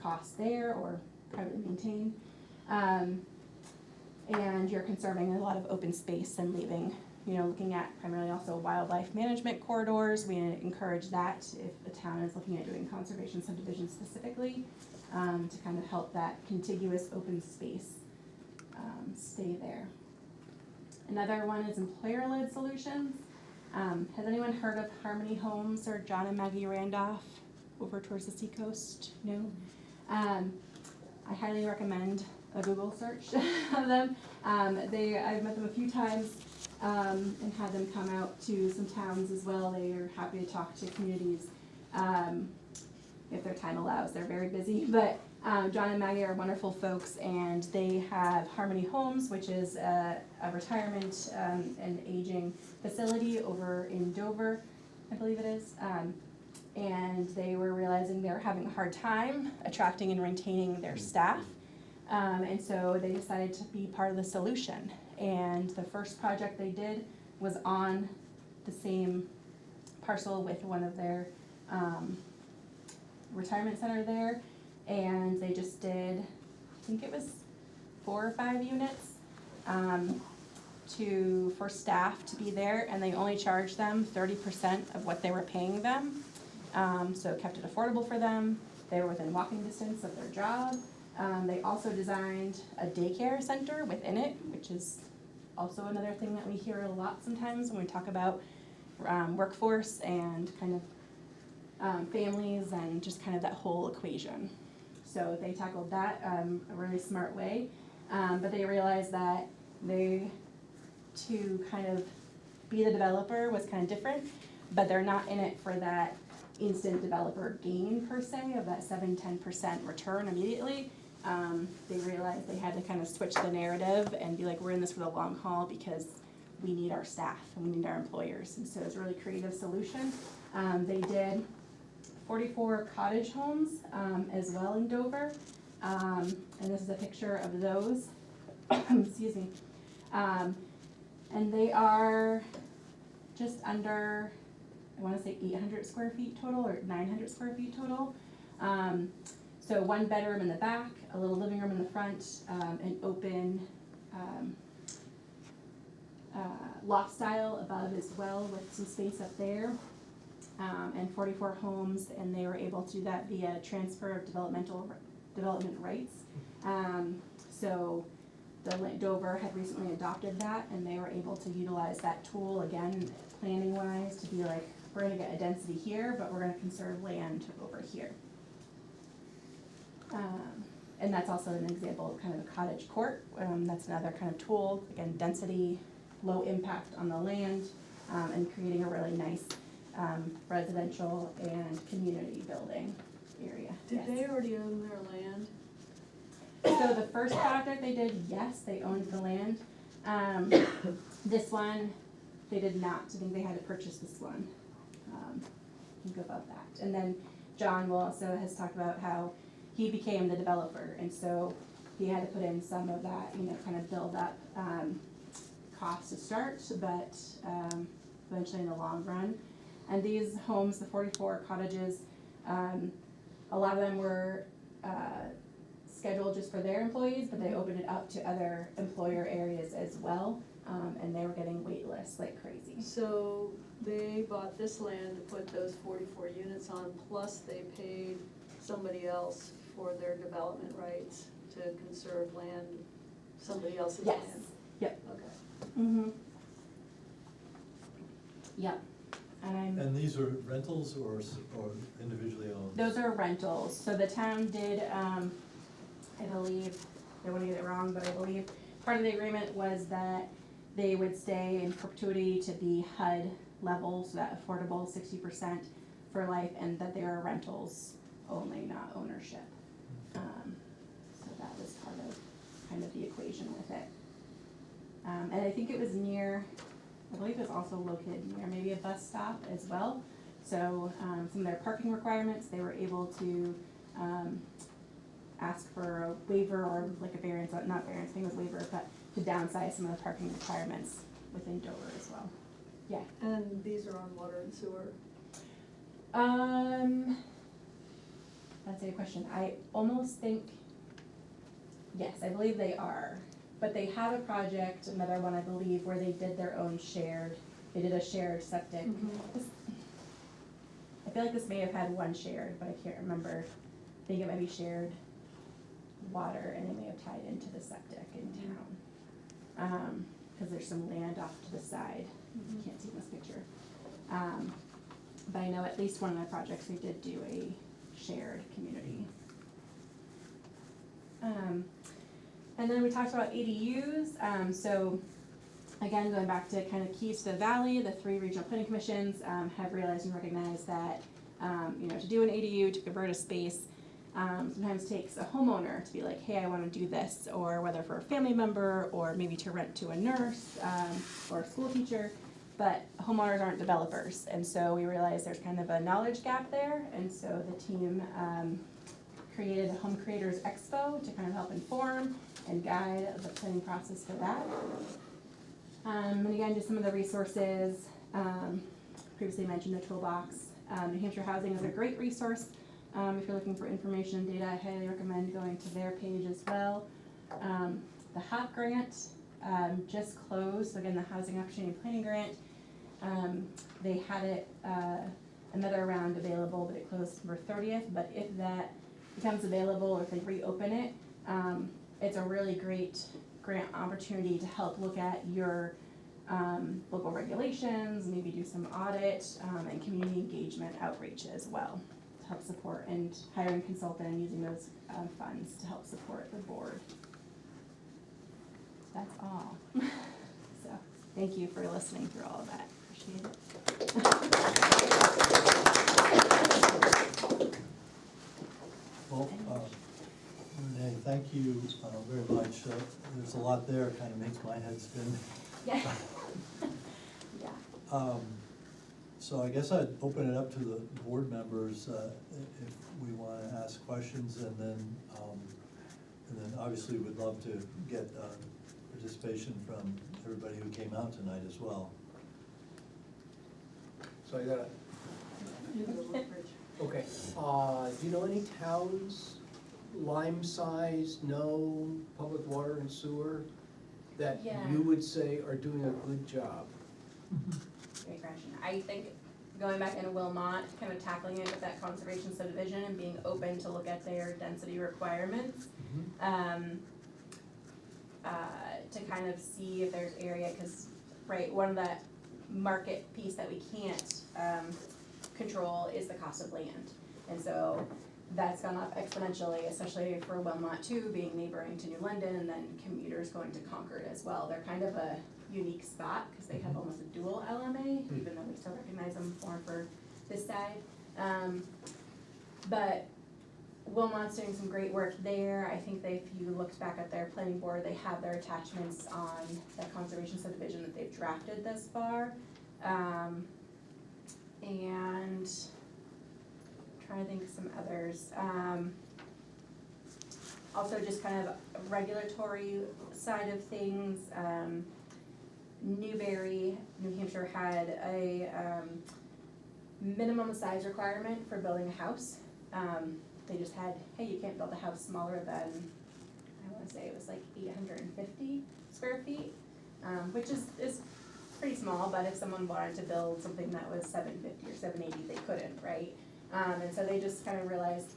cost there or privately maintained. And you're conserving a lot of open space and leaving, looking at primarily also wildlife management corridors. We encourage that if the town is looking at doing conservation subdivisions specifically, to kind of help that contiguous open space stay there. Another one is employer-led solutions. Has anyone heard of Harmony Homes or John and Maggie Randolph over towards the seacoast? No? I highly recommend a Google search of them. I've met them a few times and had them come out to some towns as well. They are happy to talk to communities if their time allows. They're very busy, but John and Maggie are wonderful folks, and they have Harmony Homes, which is a retirement and aging facility over in Dover, I believe it is. And they were realizing they were having a hard time attracting and retaining their staff. And so they decided to be part of the solution. And the first project they did was on the same parcel with one of their retirement center there. And they just did think it was 4 or 5 units, for staff to be there, and they only charged them 30% of what they were paying them. So it kept it affordable for them. They were within walking distance of their job. They also designed a daycare center within it, which is also another thing that we hear a lot sometimes when we talk about workforce and kind of families and just kind of that whole equation. So they tackled that a really smart way, but they realized that to kind of be the developer was kind of different, but they're not in it for that instant developer gain per se of that 7-10% return immediately. They realized they had to kind of switch the narrative and be like, we're in this for the long haul because we need our staff and we need our employers. And so it's a really creative solution. They did 44 cottage homes as well in Dover. And this is a picture of those. Excuse me. And they are just under, I want to say 800 square feet total or 900 square feet total. So 1 bedroom in the back, a little living room in the front, an open loft style above as well with some space up there, and 44 homes, and they were able to do that via transfer of development rights. So Dover had recently adopted that, and they were able to utilize that tool again, planning wise, to be like, we're gonna get a density here, but we're gonna conserve land over here. And that's also an example of kind of a cottage court. That's another kind of tool, again, density, low impact on the land, and creating a really nice residential and community building area. Did Yes. they already own their land? So the first project they did, yes, they owned the land. This one, they did not. I think they had to purchase this one. Think about that. And then John will also has talked about how he became the developer, and so he had to put in some of that, kind of build up costs to start, but eventually in the long run. And these homes, the 44 cottages, a lot of them were scheduled just for their employees, but they opened it up to other employer areas as well, and they were getting wait lists like crazy. So they bought this land to put those 44 units on, plus they paid somebody else for their development rights to conserve land, somebody else's Yes. land? Yep. Okay. Mm-hmm. Yep. And these are rentals or individually owned? Those are rentals. So the town did, I believe, I don't want to get it wrong, but I believe part of the agreement was that they would stay in perpetuity to be HUD level, so that affordable 60% for life, and that they are rentals only, not ownership. So that was part of kind of the equation with it. And I think it was near, I believe it was also located near maybe a bus stop as well. So some of their parking requirements, they were able to ask for a waiver or like a variance, not variance, I think it was waiver, but to downsize some of the parking requirements within Dover as well. Yeah. And these are on water and sewer? That's a good question. I almost think, yes, I believe they are. But they have a project, another one I believe, where they did their own they did a shared septic. Mm-hmm. I feel like this may have had one shared, but I can't remember. I think it might be shared water, and they may have tied into the septic in town. Because there's some land off to the side. You can't see in this picture. But I know at least one of my projects, we did do a shared community. And then we talked about ADUs. So again, going back to kind of keys to the valley, the 3 regional planning commissions have realized and recognized that to do an ADU, to convert a space, sometimes takes a homeowner to be like, hey, I want to do this, or whether for a family member or maybe to rent to a nurse or a school teacher. But homeowners aren't developers, and so we realized there's kind of a knowledge gap there, and so the team created a Home Creators Expo to kind of help inform and guide the planning process for that. And again, just some of the resources, previously mentioned the toolbox. New Hampshire Housing is a great resource If you're looking for information and data, I highly recommend going to their page as well. The HOP grant just closed, so again, the Housing Opportunity Planning Grant. They had it, another round available, but it closed September 30th. But if that becomes available, or if they reopen it, it's a really great grant opportunity to help look at your local regulations, maybe do some audit, and community engagement outreach as well, to help support, and hiring consultant and using those funds to help support the board. That's all. So, thank you for listening through all of that. Appreciate it. Well, Renee, thank you very much. There's a lot there, kind of makes my head spin. Yeah. Yeah. So I guess I'd open it up to the board members if we want to ask questions, and then obviously we'd love to get participation from everybody who came out tonight as well. So I got okay, do you know any towns, Lyme-sized, no public water and sewer, that Yeah. you would say are doing a good job? Great question. I think going back into Wilmot, kind of tackling it with that conservation subdivision and being open to look at their density requirements. To kind of see if there's area, because, right, one of the market piece that we can't control is the cost of land. And so that's gone up exponentially, especially for Wilmot too, being neighboring to New London, and then commuters going to Concord as well. They're kind of a unique spot because they have almost a dual LMA, even though we still recognize them more for this side. But Wilmot's doing some great work there. I think if you looked back at their planning board, they have their attachments on that conservation subdivision that they've drafted thus far. And I'm trying to think of some others. Also just kind of regulatory side of things. Newberry, New Hampshire had a minimum size requirement for building a house. They just had, hey, you can't build a house smaller than, I wanna say it was like 850 square feet, which is pretty small, but if someone wanted to build something that was 750 or 780, they couldn't, right? And so they just kind of realized,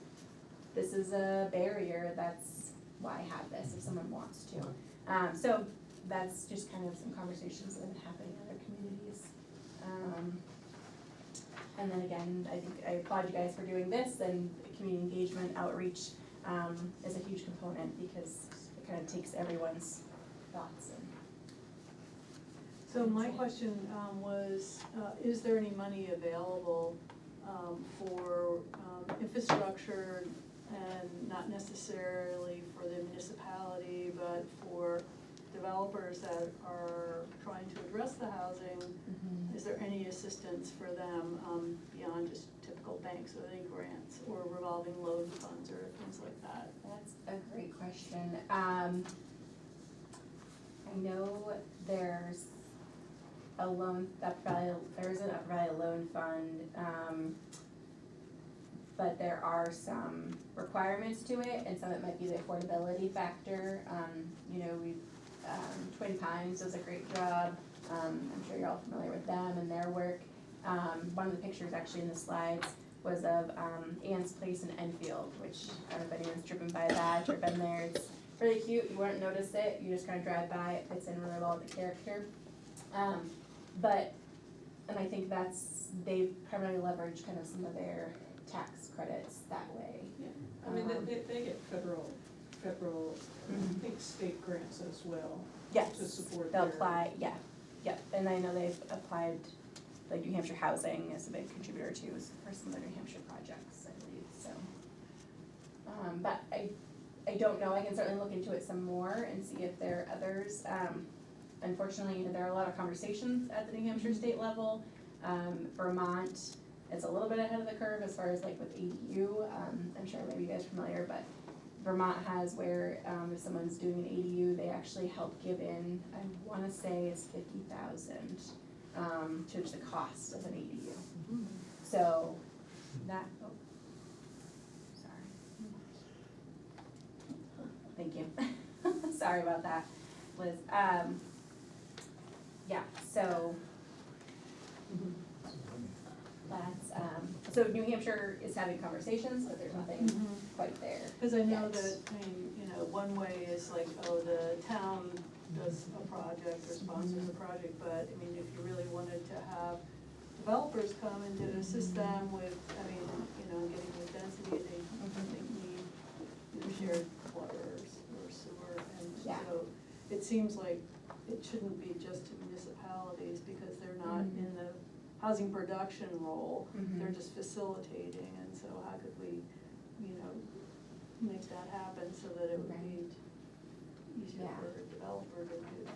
this is a barrier, that's why I have this if someone wants to. So that's just kind of some conversations that have been happening in other communities. And then again, I think I applaud you guys for doing this, and community engagement outreach is a huge component because it kind of takes everyone's thoughts and. So my question was, is there any money available for infrastructure, and not necessarily for the municipality, but for developers that are trying to address the housing? Is there any assistance for them beyond just typical banks or any grants or revolving loan funds or things like that? That's a great question. I know there's a loan, there is an Upper Valley Loan Fund, but there are some requirements to it, and some of it might be the affordability factor. You know, Twin Pines does a great job. I'm sure you're all familiar with them and their work. One of the pictures actually in the slides was of Ann's Place in Enfield, which I don't know if anyone's driven by that or been there. It's really cute. You wouldn't notice it. You just kind of drive by. It fits in really well with the character. And I think they've primarily leveraged kind of some of their tax credits that way. Yeah, I mean, they get federal, I think state grants as well. Yes, To support they'll their. apply, yeah, and I know they've applied, like New Hampshire Housing is a big contributor too, for some of their New Hampshire projects, I believe, so. But I don't know, I can certainly look into it some more and see if there are others. Unfortunately, there are a lot of conversations at the New Hampshire state level. Vermont is a little bit ahead of the curve as far as like with ADU. I'm sure maybe you guys are familiar, but Vermont has where if someone's doing an ADU, they actually help give in, I wanna say it's $50,000 to the cost of an ADU. So that, thank you. Sorry about that, Liz. Yeah, so that's, so New Hampshire is having conversations, but there's nothing quite there. Cause I know yet. that, I mean, you know, one way is like, oh, the town does a project or sponsors a project, but I mean, if you really wanted to have developers come and to assist them with, I mean, you know, getting the density, they need, you know, shared water or sewer, and Yeah. so it seems like it shouldn't be just to municipalities, because they're not in the housing production role, they're just facilitating, and so how could we, you know, make that happen so that it would be easier Yeah. for a developer to do that?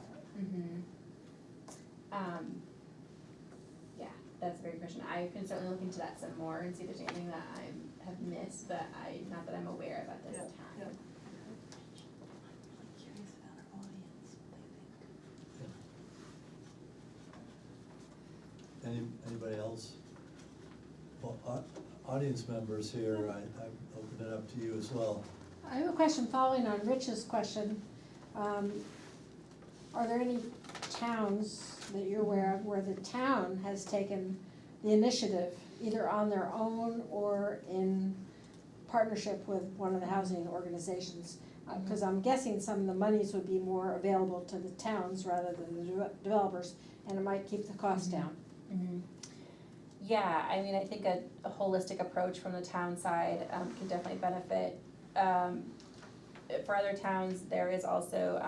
Yeah, that's a great question. I can certainly look into that some more and see if there's anything that I have missed, but not that I'm aware of at this Yeah, time. yeah. Anybody else? Well, audience members here, I open it up to you as well. I have a question following on Rich's question. Are there any towns that you're aware of where the town has taken the initiative, either on their own or in partnership with one of the housing organizations? Because I'm guessing some of the monies would be more available to the towns rather than the developers, and it might keep the cost down. Yeah, I mean, I think a holistic approach from the town side can definitely benefit. For other towns, there is also,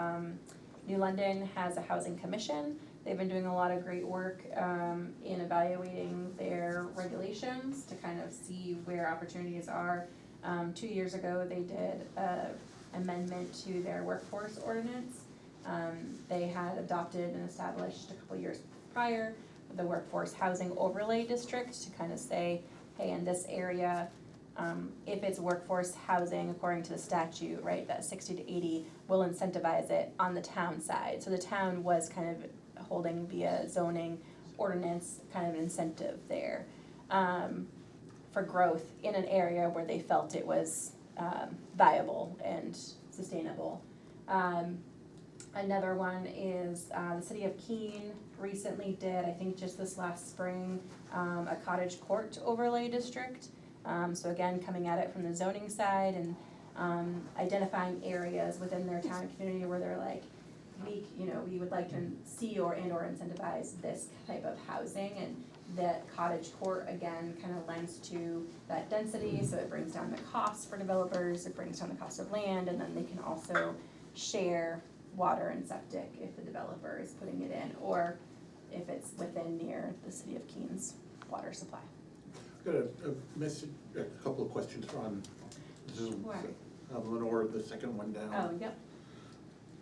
New London has a housing commission. They've been doing a lot of great work in evaluating their regulations to kind of see where opportunities are. 2 years ago, they did an amendment to their workforce ordinance. They had adopted and established a couple years prior the workforce housing overlay district to kind of say, hey, in this area, if it's workforce housing according to the statute, right, that 60 to 80, we'll incentivize it on the town side. So the town was kind of holding via zoning ordinance kind of an incentive there for growth in an area where they felt it was viable and sustainable. Another one is the city of Keene recently did, I think just this last spring, a cottage court overlay district. So again, coming at it from the zoning side and identifying areas within their town community where they're like, we would like to see or incentivize this type of housing, and that cottage court again kind of lends to that density, so it brings down the costs for developers, it brings down the cost of land, and then they can also share water and septic if the developer is putting it in, or if it's within near the city of Keene's water supply. I've got a couple of questions on Zoom. Sure. Lenore, the second one down. Oh, yep.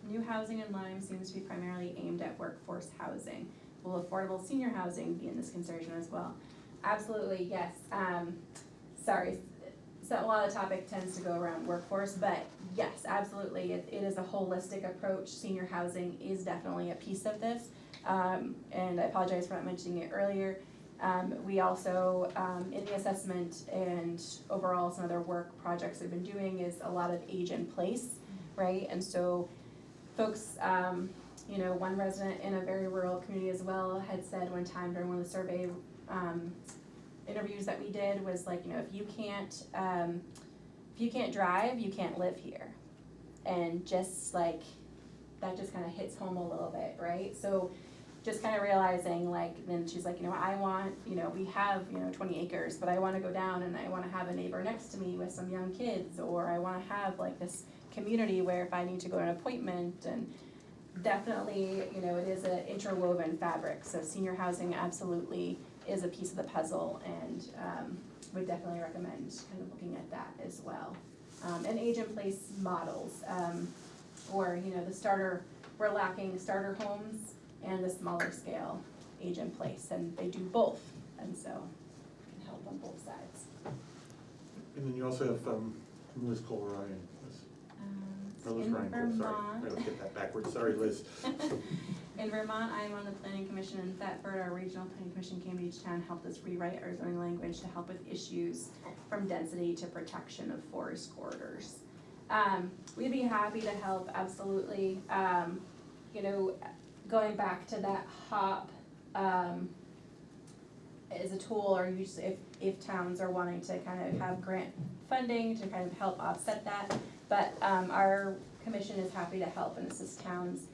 New housing in Lyme seems to be primarily aimed at workforce housing. Will affordable senior housing be in this consideration as well? Absolutely, yes. Sorry, so a lot of the topic tends to go around workforce, but yes, absolutely, it is a holistic approach. Senior housing is definitely a piece of this. And I apologize for not mentioning it earlier. We also, in the assessment and overall some other work projects we've been doing is a lot of age in place, right? And so folks, one resident in a very rural community as well had said one time during one of the survey interviews that we did was like, if you can't drive, you can't live here. And just like, that just kind of hits home a little bit, right? So just kind of realizing then she's like, I want, we have, 20 acres, but I want to go down and I want to have a neighbor next to me with some young kids, or I want to have like this community where if I need to go to an appointment, and definitely, it is an interwoven fabric. So senior housing absolutely is a piece of the puzzle, and would definitely recommend kind of looking at that as well. And age in place models, or, we're lacking starter homes and the smaller scale age in place, and they do both, and so it can help on both sides. And then you also have Liz Cole Ryan. Liz In Ryan Cole, sorry. Vermont. I always get that backwards, sorry Liz. In Vermont, I am on the planning commission in Thetford. Our regional planning commission came to each town, helped us rewrite our zoning language to help with issues from density to protection of forest corridors. We'd be happy to help, absolutely. You know, going back to that HOP, as a tool, or use if towns are wanting to kind of have grant funding to kind of help offset that. But, our commission is happy to help and assist towns,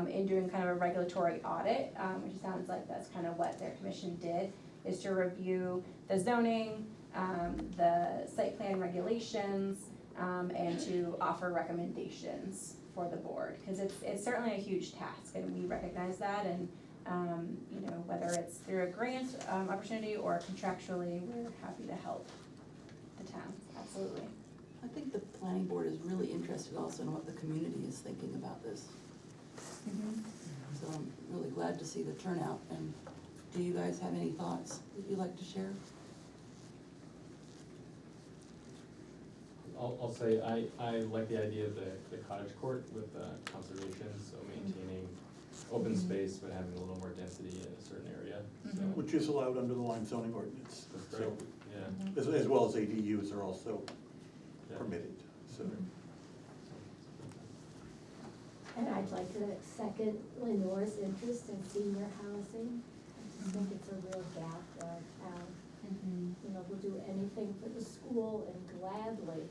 in doing kind of a regulatory audit, which sounds like that's kind of what their commission did, is to review the zoning, the site plan regulations, and to offer recommendations for the board, because it's certainly a huge task, and we recognize that, and, you know, whether it's through a grant, opportunity or contractually, we're happy to help the town, absolutely. I think the planning board is really interested also in what the community is thinking about this. So I'm really glad to see the turnout, and do you guys have any thoughts that you'd like to share? I'll say I like the idea of the cottage court with conservation, so maintaining open space but having a little more density in a certain area, so. Which is allowed under the Lyme zoning ordinance. That's great, So, yeah. as well as ADUs are also Yeah. permitted, so. And I'd like to second Lenore's interest in senior housing. I just think it's a real gap in our town. You know, we'll do anything for the school and gladly,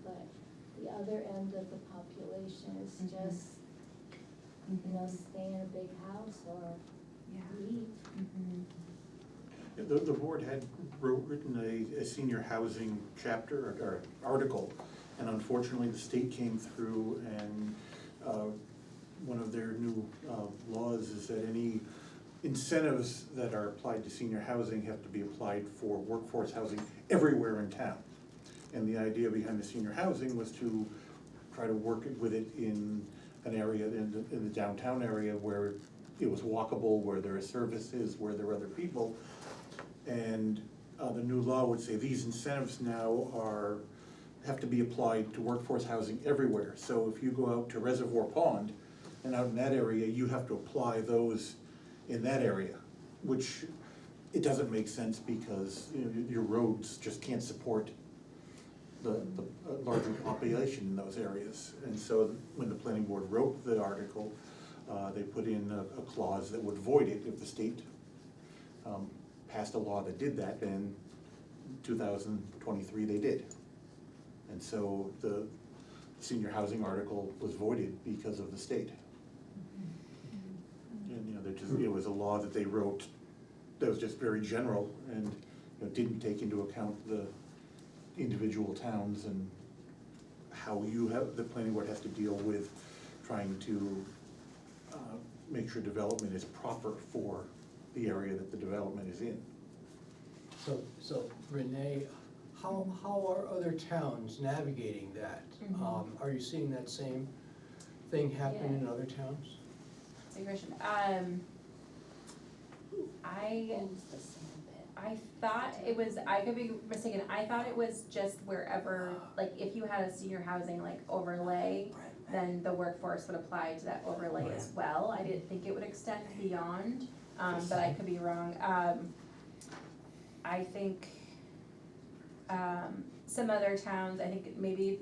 but the other end of the population is just, you know, stay in a big house or leave. The board had written a senior housing chapter or article, and unfortunately, the state came through and one of their new laws is that any incentives that are applied to senior housing have to be applied for workforce housing everywhere in town. And the idea behind the senior housing was to try to work with it in an area, in the downtown area where it was walkable, where there are services, where there are other people. And the new law would say these incentives now have to be applied to workforce housing everywhere. So if you go out to Reservoir Pond and out in that area, you have to apply those in that area, which it doesn't make sense because, you know, your roads just can't support the larger population in those areas. And so when the planning board wrote the article, they put in a clause that would void it if the state passed a law that did that, and 2023 they did. And so the senior housing article was voided because of the state. And, you know, it was a law that they wrote that was just very general and, you know, didn't take into account the individual towns and how the planning board has to deal with trying to make sure development is proper for the area that the development is in. So Renee, how are other towns navigating that? Are you seeing that same thing happen in other towns? That's a good question. I thought it was, I could be mistaken, I thought it was just wherever, like, if you had a senior housing, like, overlay, then the workforce would apply to that overlay as well. I didn't think it would extend beyond, but I could be wrong. I think, some other towns, I think maybe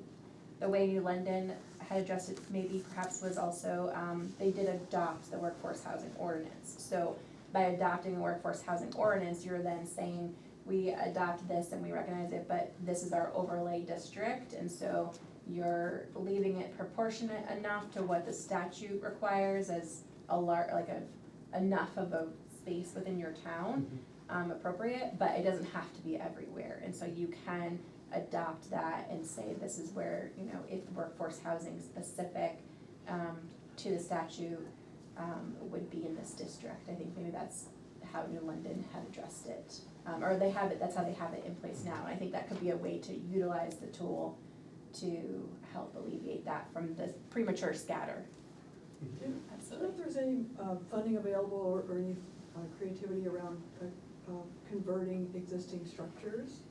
the way New London had addressed it, maybe perhaps was also, they did adopt the workforce housing ordinance. So by adopting the workforce housing ordinance, you're then saying, we adopt this and we recognize it, but this is our overlay district, and so you're leaving it proportionate enough to what the statute requires as enough of a space within your town, appropriate, but it doesn't have to be everywhere, and so you can adopt that and say this is where, you know, if workforce housing specific, to the statute, would be in this district. I think maybe that's how New London had addressed it, or they have it, that's how they have it in place now. I think that could be a way to utilize the tool to help alleviate that from the premature scatter. I don't know if there's any funding available or any creativity around converting existing structures.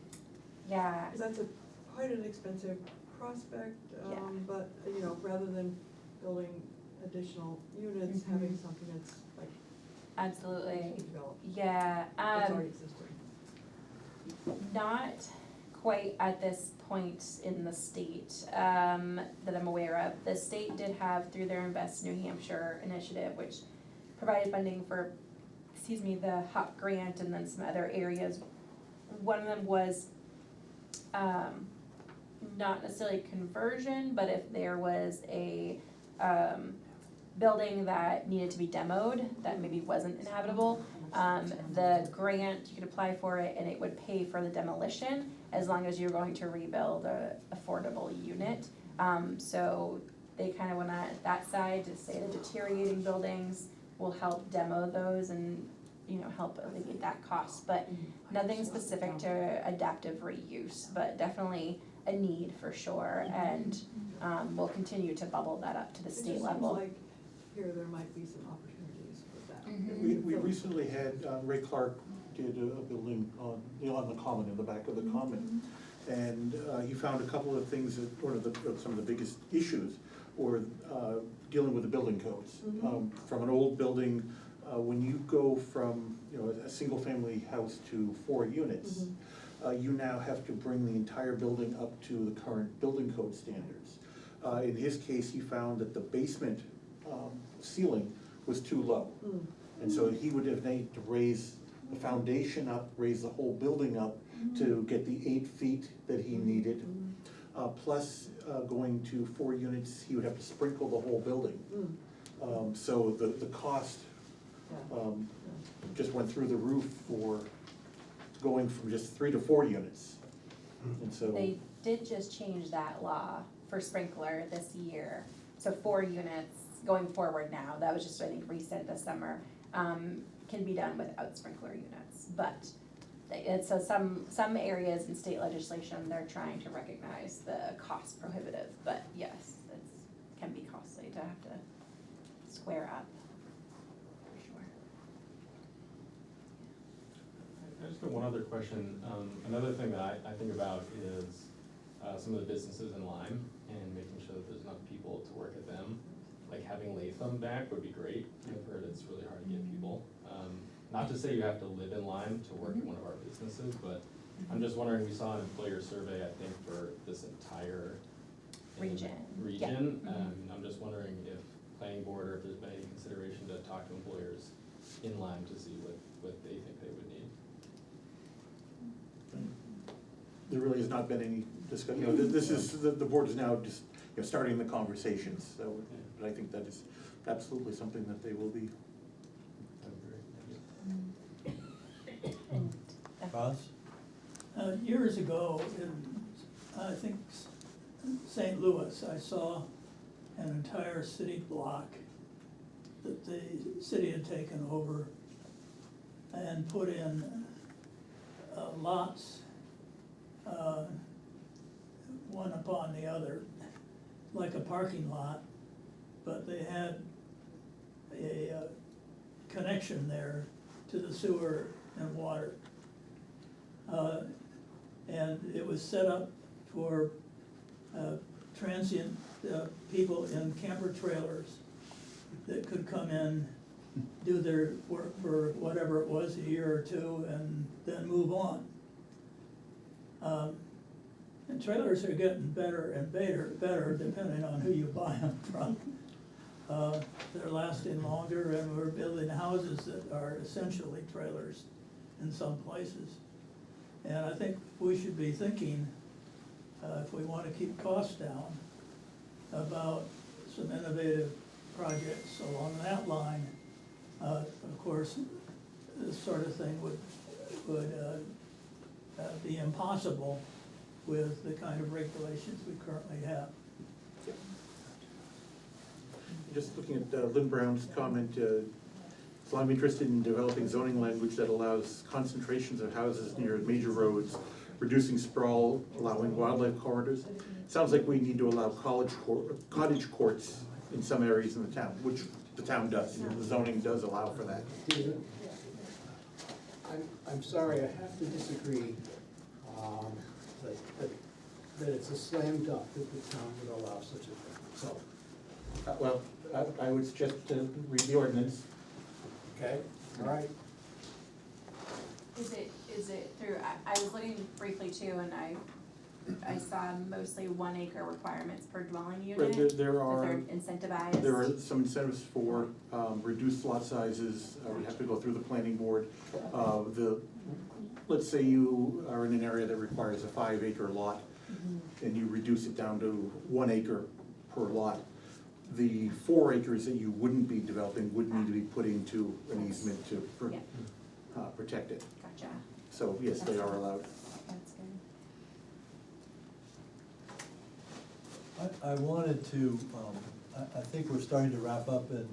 Yeah. Because that's quite an expensive prospect, but, you know, rather than building additional units, having something that's like. Absolutely. Developed. Yeah. That's already existing. Not quite at this point in the state that I'm aware of. The state did have, through their Invest New Hampshire initiative, which provided funding for, the HUP grant and then some other areas. One of them was not necessarily conversion, but if there was a building that needed to be demoed, that maybe wasn't inhabitable, the grant, you could apply for it and it would pay for the demolition as long as you're going to rebuild a affordable unit. So they kind of went at that side to say the deteriorating buildings will help demo those and, help alleviate that cost. But nothing specific to adaptive reuse, but definitely a need for sure. And we'll continue to bubble that up to the state level. It just seems like here there might be some opportunities with that. We recently had, Ray Clark did a building on the common, in the back of the common. And he found a couple of things that, some of the biggest issues were dealing with the building codes. From an old building, when you go from, a single family house to 4 units, you now have to bring the entire building up to the current building code standards. In his case, he found that the basement ceiling was too low. And so he would have needed to raise the foundation up, raise the whole building up to get the 8 feet that he needed. Plus, going to 4 units, he would have to sprinkle the whole building. So the cost just went through the roof for going from just 3 to 4 units. And so They did just change that law for sprinkler this year, so 4 units going forward now, that was just, I think, recent this summer, can be done without sprinkler units, but so some areas in state legislation, they're trying to recognize the cost prohibitive, but yes, it can be costly to have to square up, for sure. I just got one other question. Another thing that I think about is some of the businesses in Lyme and making sure that there's enough people to work at them. Like having Latham back would be great. I've heard it's really hard to get people. Not to say you have to live in Lyme to work at one of our businesses, but I'm just wondering, we saw an employer survey, I think, for this entire Region. I'm just wondering if planning board or if there's been any consideration to talk to employers in Lyme to see what they think they would need. there really has not been any discussion, this is, the board is now just, starting the conversations, so, but I think that is absolutely something that they will be. Ross? Years ago, in, I think, St. Louis, I saw an entire city block that the city had taken over and put in lots, one upon the other, like a parking lot, but they had a connection there to the sewer and water. And it was set up for transient people in camper trailers that could come in, do their work for whatever it was, a year or two, and then move on. And trailers are getting better and better depending on who you buy them from. They're lasting longer, and we're building houses that are essentially trailers in some places. And I think we should be thinking, if we want to keep costs down, about some innovative projects along that line. Of course, this sort of thing would be impossible with the kind of regulations we currently have. Just looking at Lynn Brown's comment, so I'm interested in developing zoning language that allows concentrations of houses near major roads, reducing sprawl, allowing wildlife corridors. Sounds like we need to allow cottage courts in some areas in the town, which the town does. The zoning does allow for that. I'm sorry, I have to disagree, that it's a slam dunk that the town would allow such a thing, so. Well, I would suggest to read the ordinance. Okay, all right. Is it through, I was looking briefly too, and I saw mostly 1 acre requirements per dwelling unit. Right, there that are, they're incentivized. there are some incentives for reduced lot sizes. We have to go through the planning board. Let's say you are in an area that requires a 5 acre lot, and you reduce it down to 1 acre per lot. The 4 acres that you wouldn't be developing would need to be put into an easement to protect it. Gotcha, So yes, they are allowed. that's good. I wanted to, I think we're starting to wrap up, and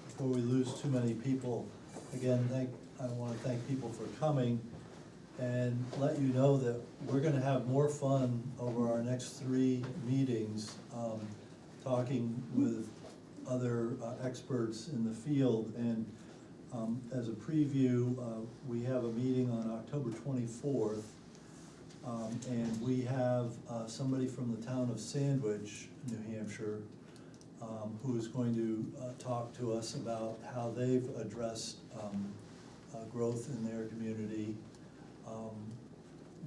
before we lose too many people, again, I wanna thank people for coming and let you know that we're gonna have more fun over our next 3 meetings, talking with other experts in the field. And as a preview, we have a meeting on October 24th. And we have somebody from the town of Sandwich, New Hampshire, who is going to talk to us about how they've addressed growth in their community.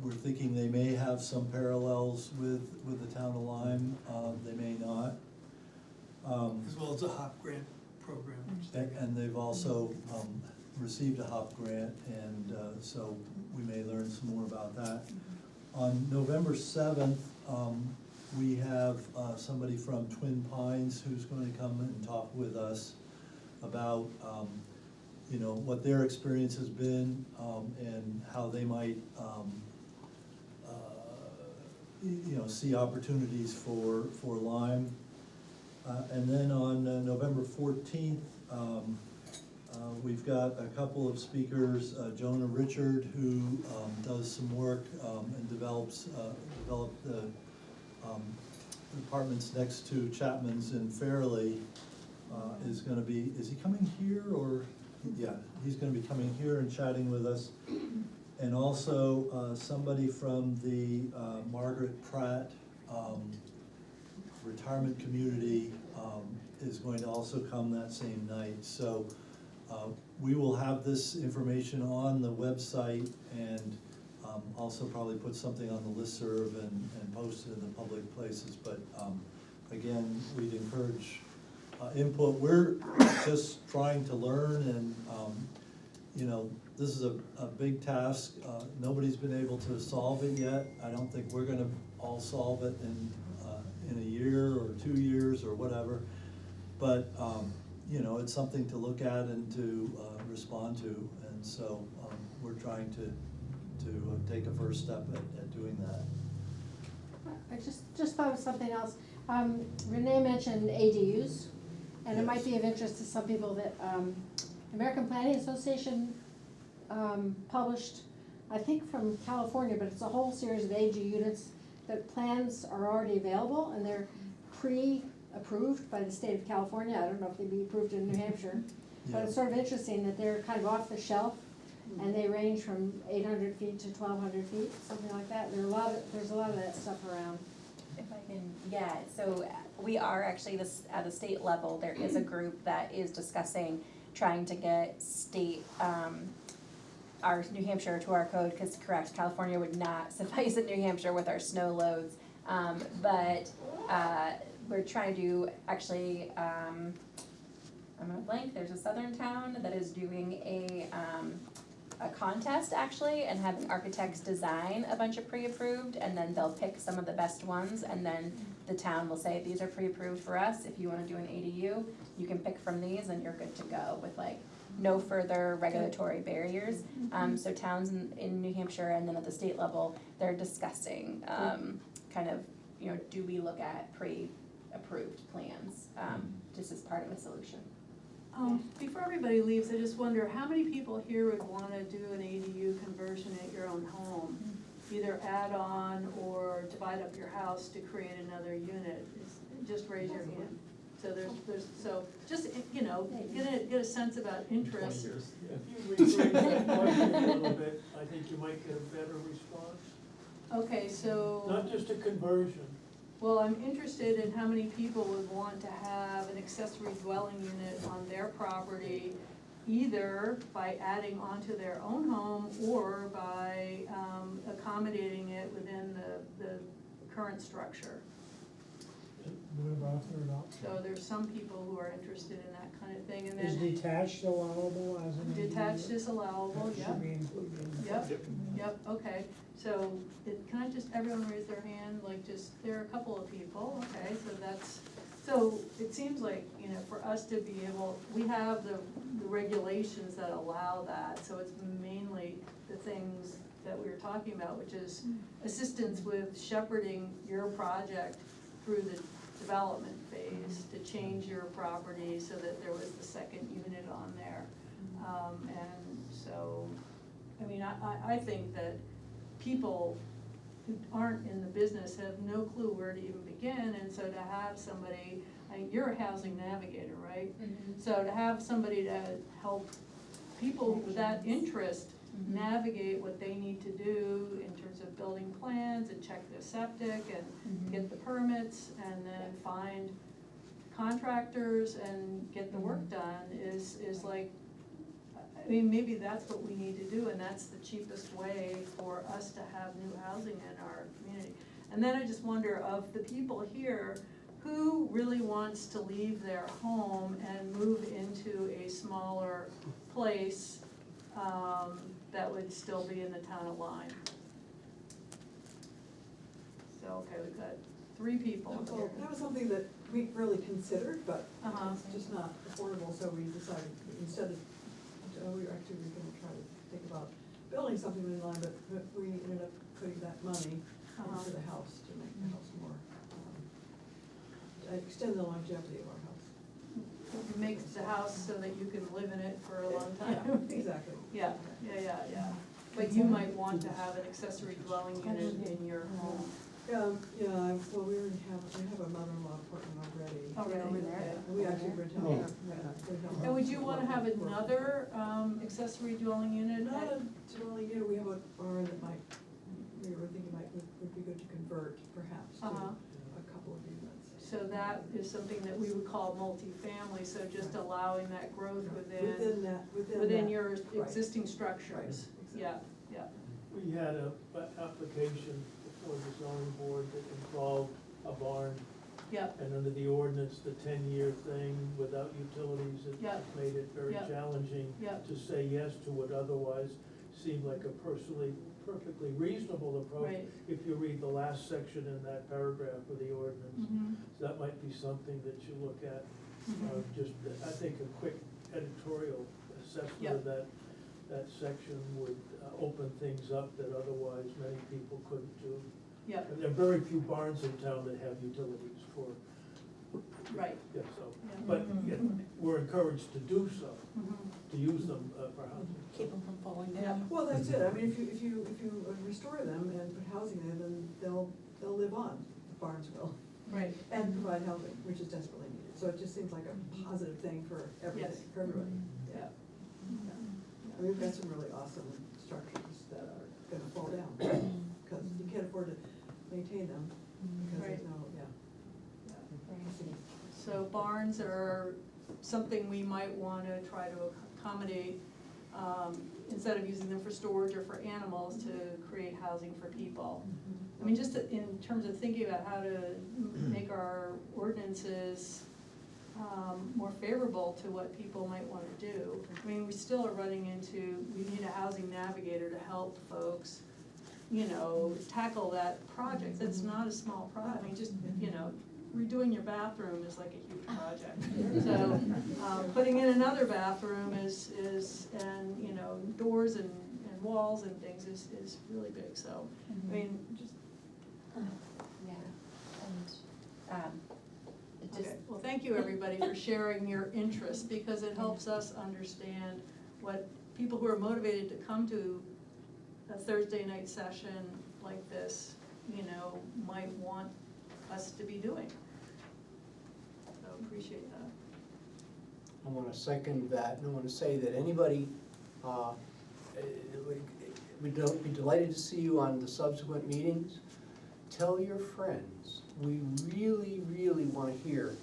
We're thinking they may have some parallels with the town of Lyme, they may not. As well as a HOP grant program. which they got. And they've also received a HOP grant, and so we may learn some more about that. On November 7th, we have somebody from Twin Pines who's going to come and talk with us about, you know, what their experience has been, and how they might, you know, see opportunities for Lyme. And then on November 14th, we've got a couple of speakers, Jonah Richard, who does some work and developed the apartments next to Chapman's in Fairleigh, is gonna be, is he coming here, or, yeah, he's gonna be coming here and chatting with us. And also somebody from the Margaret Pratt retirement community is going to also come that same night. So we will have this information on the website, and also probably put something on the listserv and post it in the public places. But again, we'd encourage input. We're just trying to learn, and you know, this is a big task. Nobody's been able to solve it yet. I don't think we're gonna all solve it in a year or 2 years or whatever. But, you know, it's something to look at and to respond to. And so we're trying to take a first step at doing that. I just thought of something else. Renee mentioned ADUs, and it might be of interest to some people that American Planning Association published, I think from California, but it's a whole series of ADU units that plans are already available, and they're pre-approved by the state of California. I don't know if they'd be approved in New Hampshire, but it's sort of interesting that they're kind of off the shelf, and they range from 800 feet to 1,200 feet, something like that. There's a lot of that stuff around. If I can, yeah, so we are actually, at the state level, there is a group that is discussing trying to get state, our New Hampshire to our code, because correct, California would not suffice in New Hampshire with our snow loads. But we're trying to actually, I'm gonna blank, there's a southern town that is doing a contest actually, and having architects design a bunch of pre-approved, and then they'll pick some of the best ones, and then the town will say, these are pre-approved for us, if you wanna do an ADU, you can pick from these and you're good to go with like no further regulatory barriers. So towns in New Hampshire and then at the state level, they're discussing kind of, you know, do we look at pre-approved plans, just as part of a solution. Before everybody leaves, I just wonder, how many people here would wanna do an ADU conversion at your own home? Either add on or divide up your house to create another unit? Just raise your hand. So so just, you know, get a sense about interest. If you rephrase that question a little bit, I think you might get a better response. Okay, so. Not just a conversion. Well, I'm interested in how many people would want to have an accessory dwelling unit on their property either by adding onto their own home or by accommodating it within the current structure. So there's some people who are interested in that kind of thing, and Is then detached allowable as an ADU? detached is allowable, yep. Should be included in the Yep, question. yep, okay, so, can I just, everyone raise their hand, like, just, there are a couple of people, okay, so that's, so, it seems like, you know, for us to be able, we have the regulations that allow that, so it's mainly the things that we were talking about, which is assistance with shepherding your project through the development phase, to change your property so that there was the second unit on there. And so, I mean, I think that people who aren't in the business have no clue where to even begin, and so to have somebody, I mean, you're a housing navigator, right? So to have somebody to help people with that interest navigate what they need to do in terms of building plans and check the septic and get the permits and then find contractors and get the work done is like, I mean, maybe that's what we need to do, and that's the cheapest way for us to have new housing in our community. And then I just wonder, of the people here, who really wants to leave their home and move into a smaller place that would still be in the town of Lyme? So, okay, we've got 3 people here. Well, that was something that we really considered, but Uh-huh. it's just not affordable, so we decided, instead of, we were gonna try to think about building something in line, but we ended up putting that money into the house to make the house more, extend the longevity of our house. It makes the house so that you can live in it for a long time. Yeah, exactly. Yeah. But you might want to have an accessory dwelling unit in your home. Yeah, well, we have a mother-in-law apartment already. Already, Yeah, and we actually rent out. Yeah. And would you wanna have another, accessory dwelling unit? Not a dwelling unit, we have a barn that we were thinking would be good to convert perhaps to Uh-huh. a couple of units. So that is something that we would call multifamily, so just allowing that growth Within that. within your Right. existing structures. Right, Yeah, yeah. We had a application before the zoning board that involved a barn, Yep, and under the ordinance, the 10-year thing without utilities, it Yeah. made it very Yeah. challenging Yeah. to say yes to what otherwise seemed like a perfectly reasonable approach. Right. If you read the last section in that paragraph of the ordinance, Mhm. so that might be something that you look at. Mhm. Just, I think a quick editorial assessment Yeah. of that section would open things up that otherwise many people couldn't do. Yep, And there are very few barns in town that have utilities for, right. yeah, so, Yeah. but yeah, we're encouraged to do so, Mhm. to use them for housing. Keep them from falling Yeah. down. Well, that's it, I mean, if you restore them and put housing there, then they'll live on, the barns will. Right. And provide housing, which is desperately needed, so it just seems like a positive thing for everything, Yes. for everybody. Yeah. I mean, we've got some really awesome structures that are gonna fall down, because you can't afford to maintain them, because there's Right. no, So barns are something we might wanna try to accommodate, instead of using them for storage or for animals, to create housing for people. I mean, just in terms of thinking about how to make our ordinances, more favorable to what people might wanna do. I mean, we still are running into, we need a housing navigator to help folks, you know, tackle that project. That's not a small project, I mean, just, you know, redoing your bathroom is like a huge project. So, putting in another bathroom is, and, you know, doors and walls and things is really big, so, I mean, just. Yeah, and, it just, Okay, well, thank you, everybody, for sharing your interest, because it helps us understand what people who are motivated to come to a Thursday night session like this, you know, might want us to be doing. So appreciate that. I wanna second that, and I wanna say that anybody, we'd be delighted to see you on the subsequent meetings. Tell your friends, we really, really wanna hear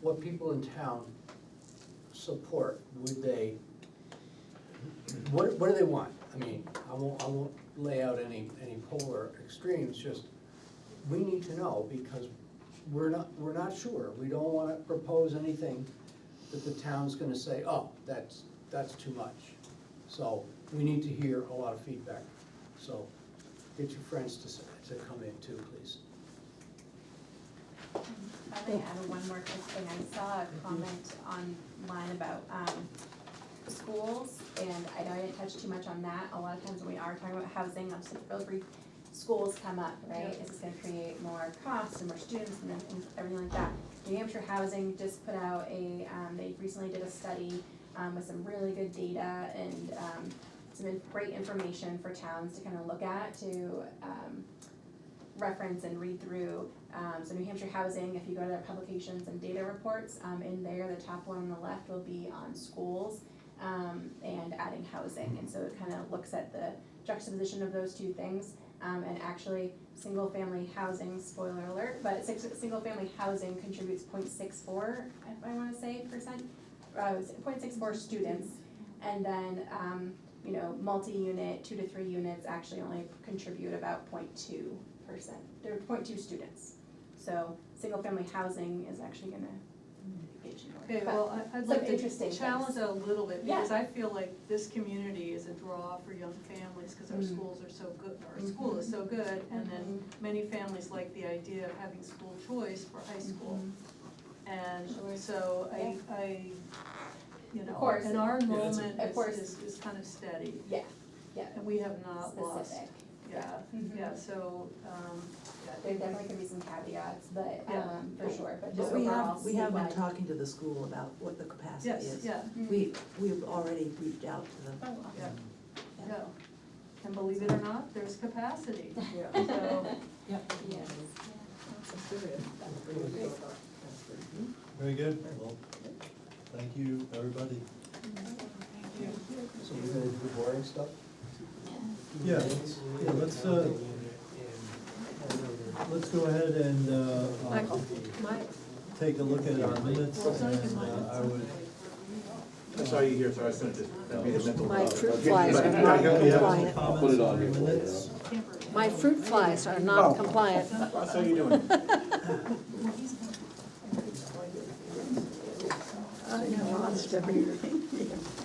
what people in town support. Would they what do they want? I mean, I won't lay out any polar extremes, just, we need to know, because we're not sure. We don't wanna propose anything that the town's gonna say, oh, that's too much. So, we need to hear a lot of feedback. So, get your friends to come in too, please. I may add one more quick thing. I saw a comment online about schools, and I know I didn't touch too much on that. A lot of times when we are talking about housing, I'll just real brief, schools come up, right? Is this gonna create more costs and more students and everything like that? New Hampshire Housing just put out they recently did a study with some really good data and some great information for towns to kind of look at, to reference and read through. So New Hampshire Housing, if you go to their publications and data reports, in there, the top one on the left will be on schools and adding housing. And so it kind of looks at the juxtaposition of those two things. And actually, single-family housing, spoiler alert, but single-family housing contributes 0.64, if I wanna say, percent, 0.64 students. And then, multi-unit, 2 to 3 units actually only contribute about 0.2%. They're 0.2 students. So single-family housing is actually gonna get you more. Okay, But well, I'd some like to interesting challenge things. it a little bit, Yeah. because I feel like this community is a draw for young families, because our schools are so good, our school is so good, and then many families like the idea of having school choice for high school. And so I Of course. and our enrollment Of course. is kind of steady, Yeah, yeah. and we have not lost. Specific. Yeah, so, There definitely could be some caveats, but, Yeah. for sure, but just But overall. we have been statewide. talking to the school about what the capacity yes, is. yeah, We've already reached out to them. Oh, awesome. yeah, yeah. And believe it or not, there's capacity, Yeah. so. Yep. Yes. Very good, well, thank you, everybody. So we're gonna do the boring stuff? Yeah, let's go ahead and, Michael, take a look at our minutes, and I would. I saw you here, so I was gonna just, that made a mental. my fruit But- flies are but- not We have some compliant. comments on the minutes. My fruit flies are not compliant. How's you doing?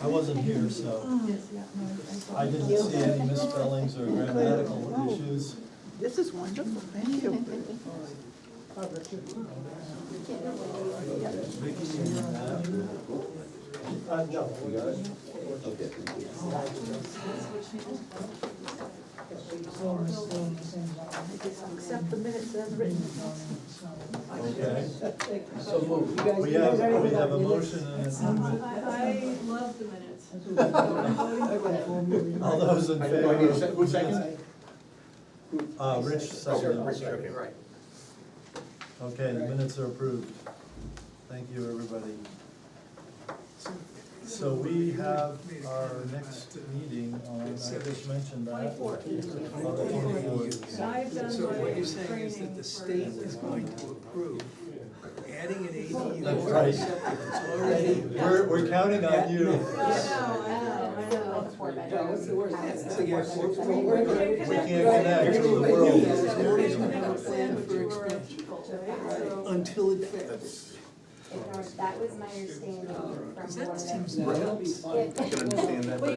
I wasn't here, so I didn't see any misspellings or grammatical issues. This is wonderful, thank you. Vicky and Matt. No, we got it? Okay. Accept the minutes as written. Okay, So move. we have a motion and a second. I love the minutes. All those in I need a favor? who's second? Rich seconded. Okay, right. Okay, the minutes are approved. Thank you, everybody. So we have our next meeting on, I just mentioned that. On the 24th. I've done So what my you're saying is that training the for state is going to approve adding an ADU. That's right. It's already. We're counting on you. I know. Four bedrooms. So you have four- We can't connect to the world. Until it fits. That was my understanding from one of them. I can understand that, but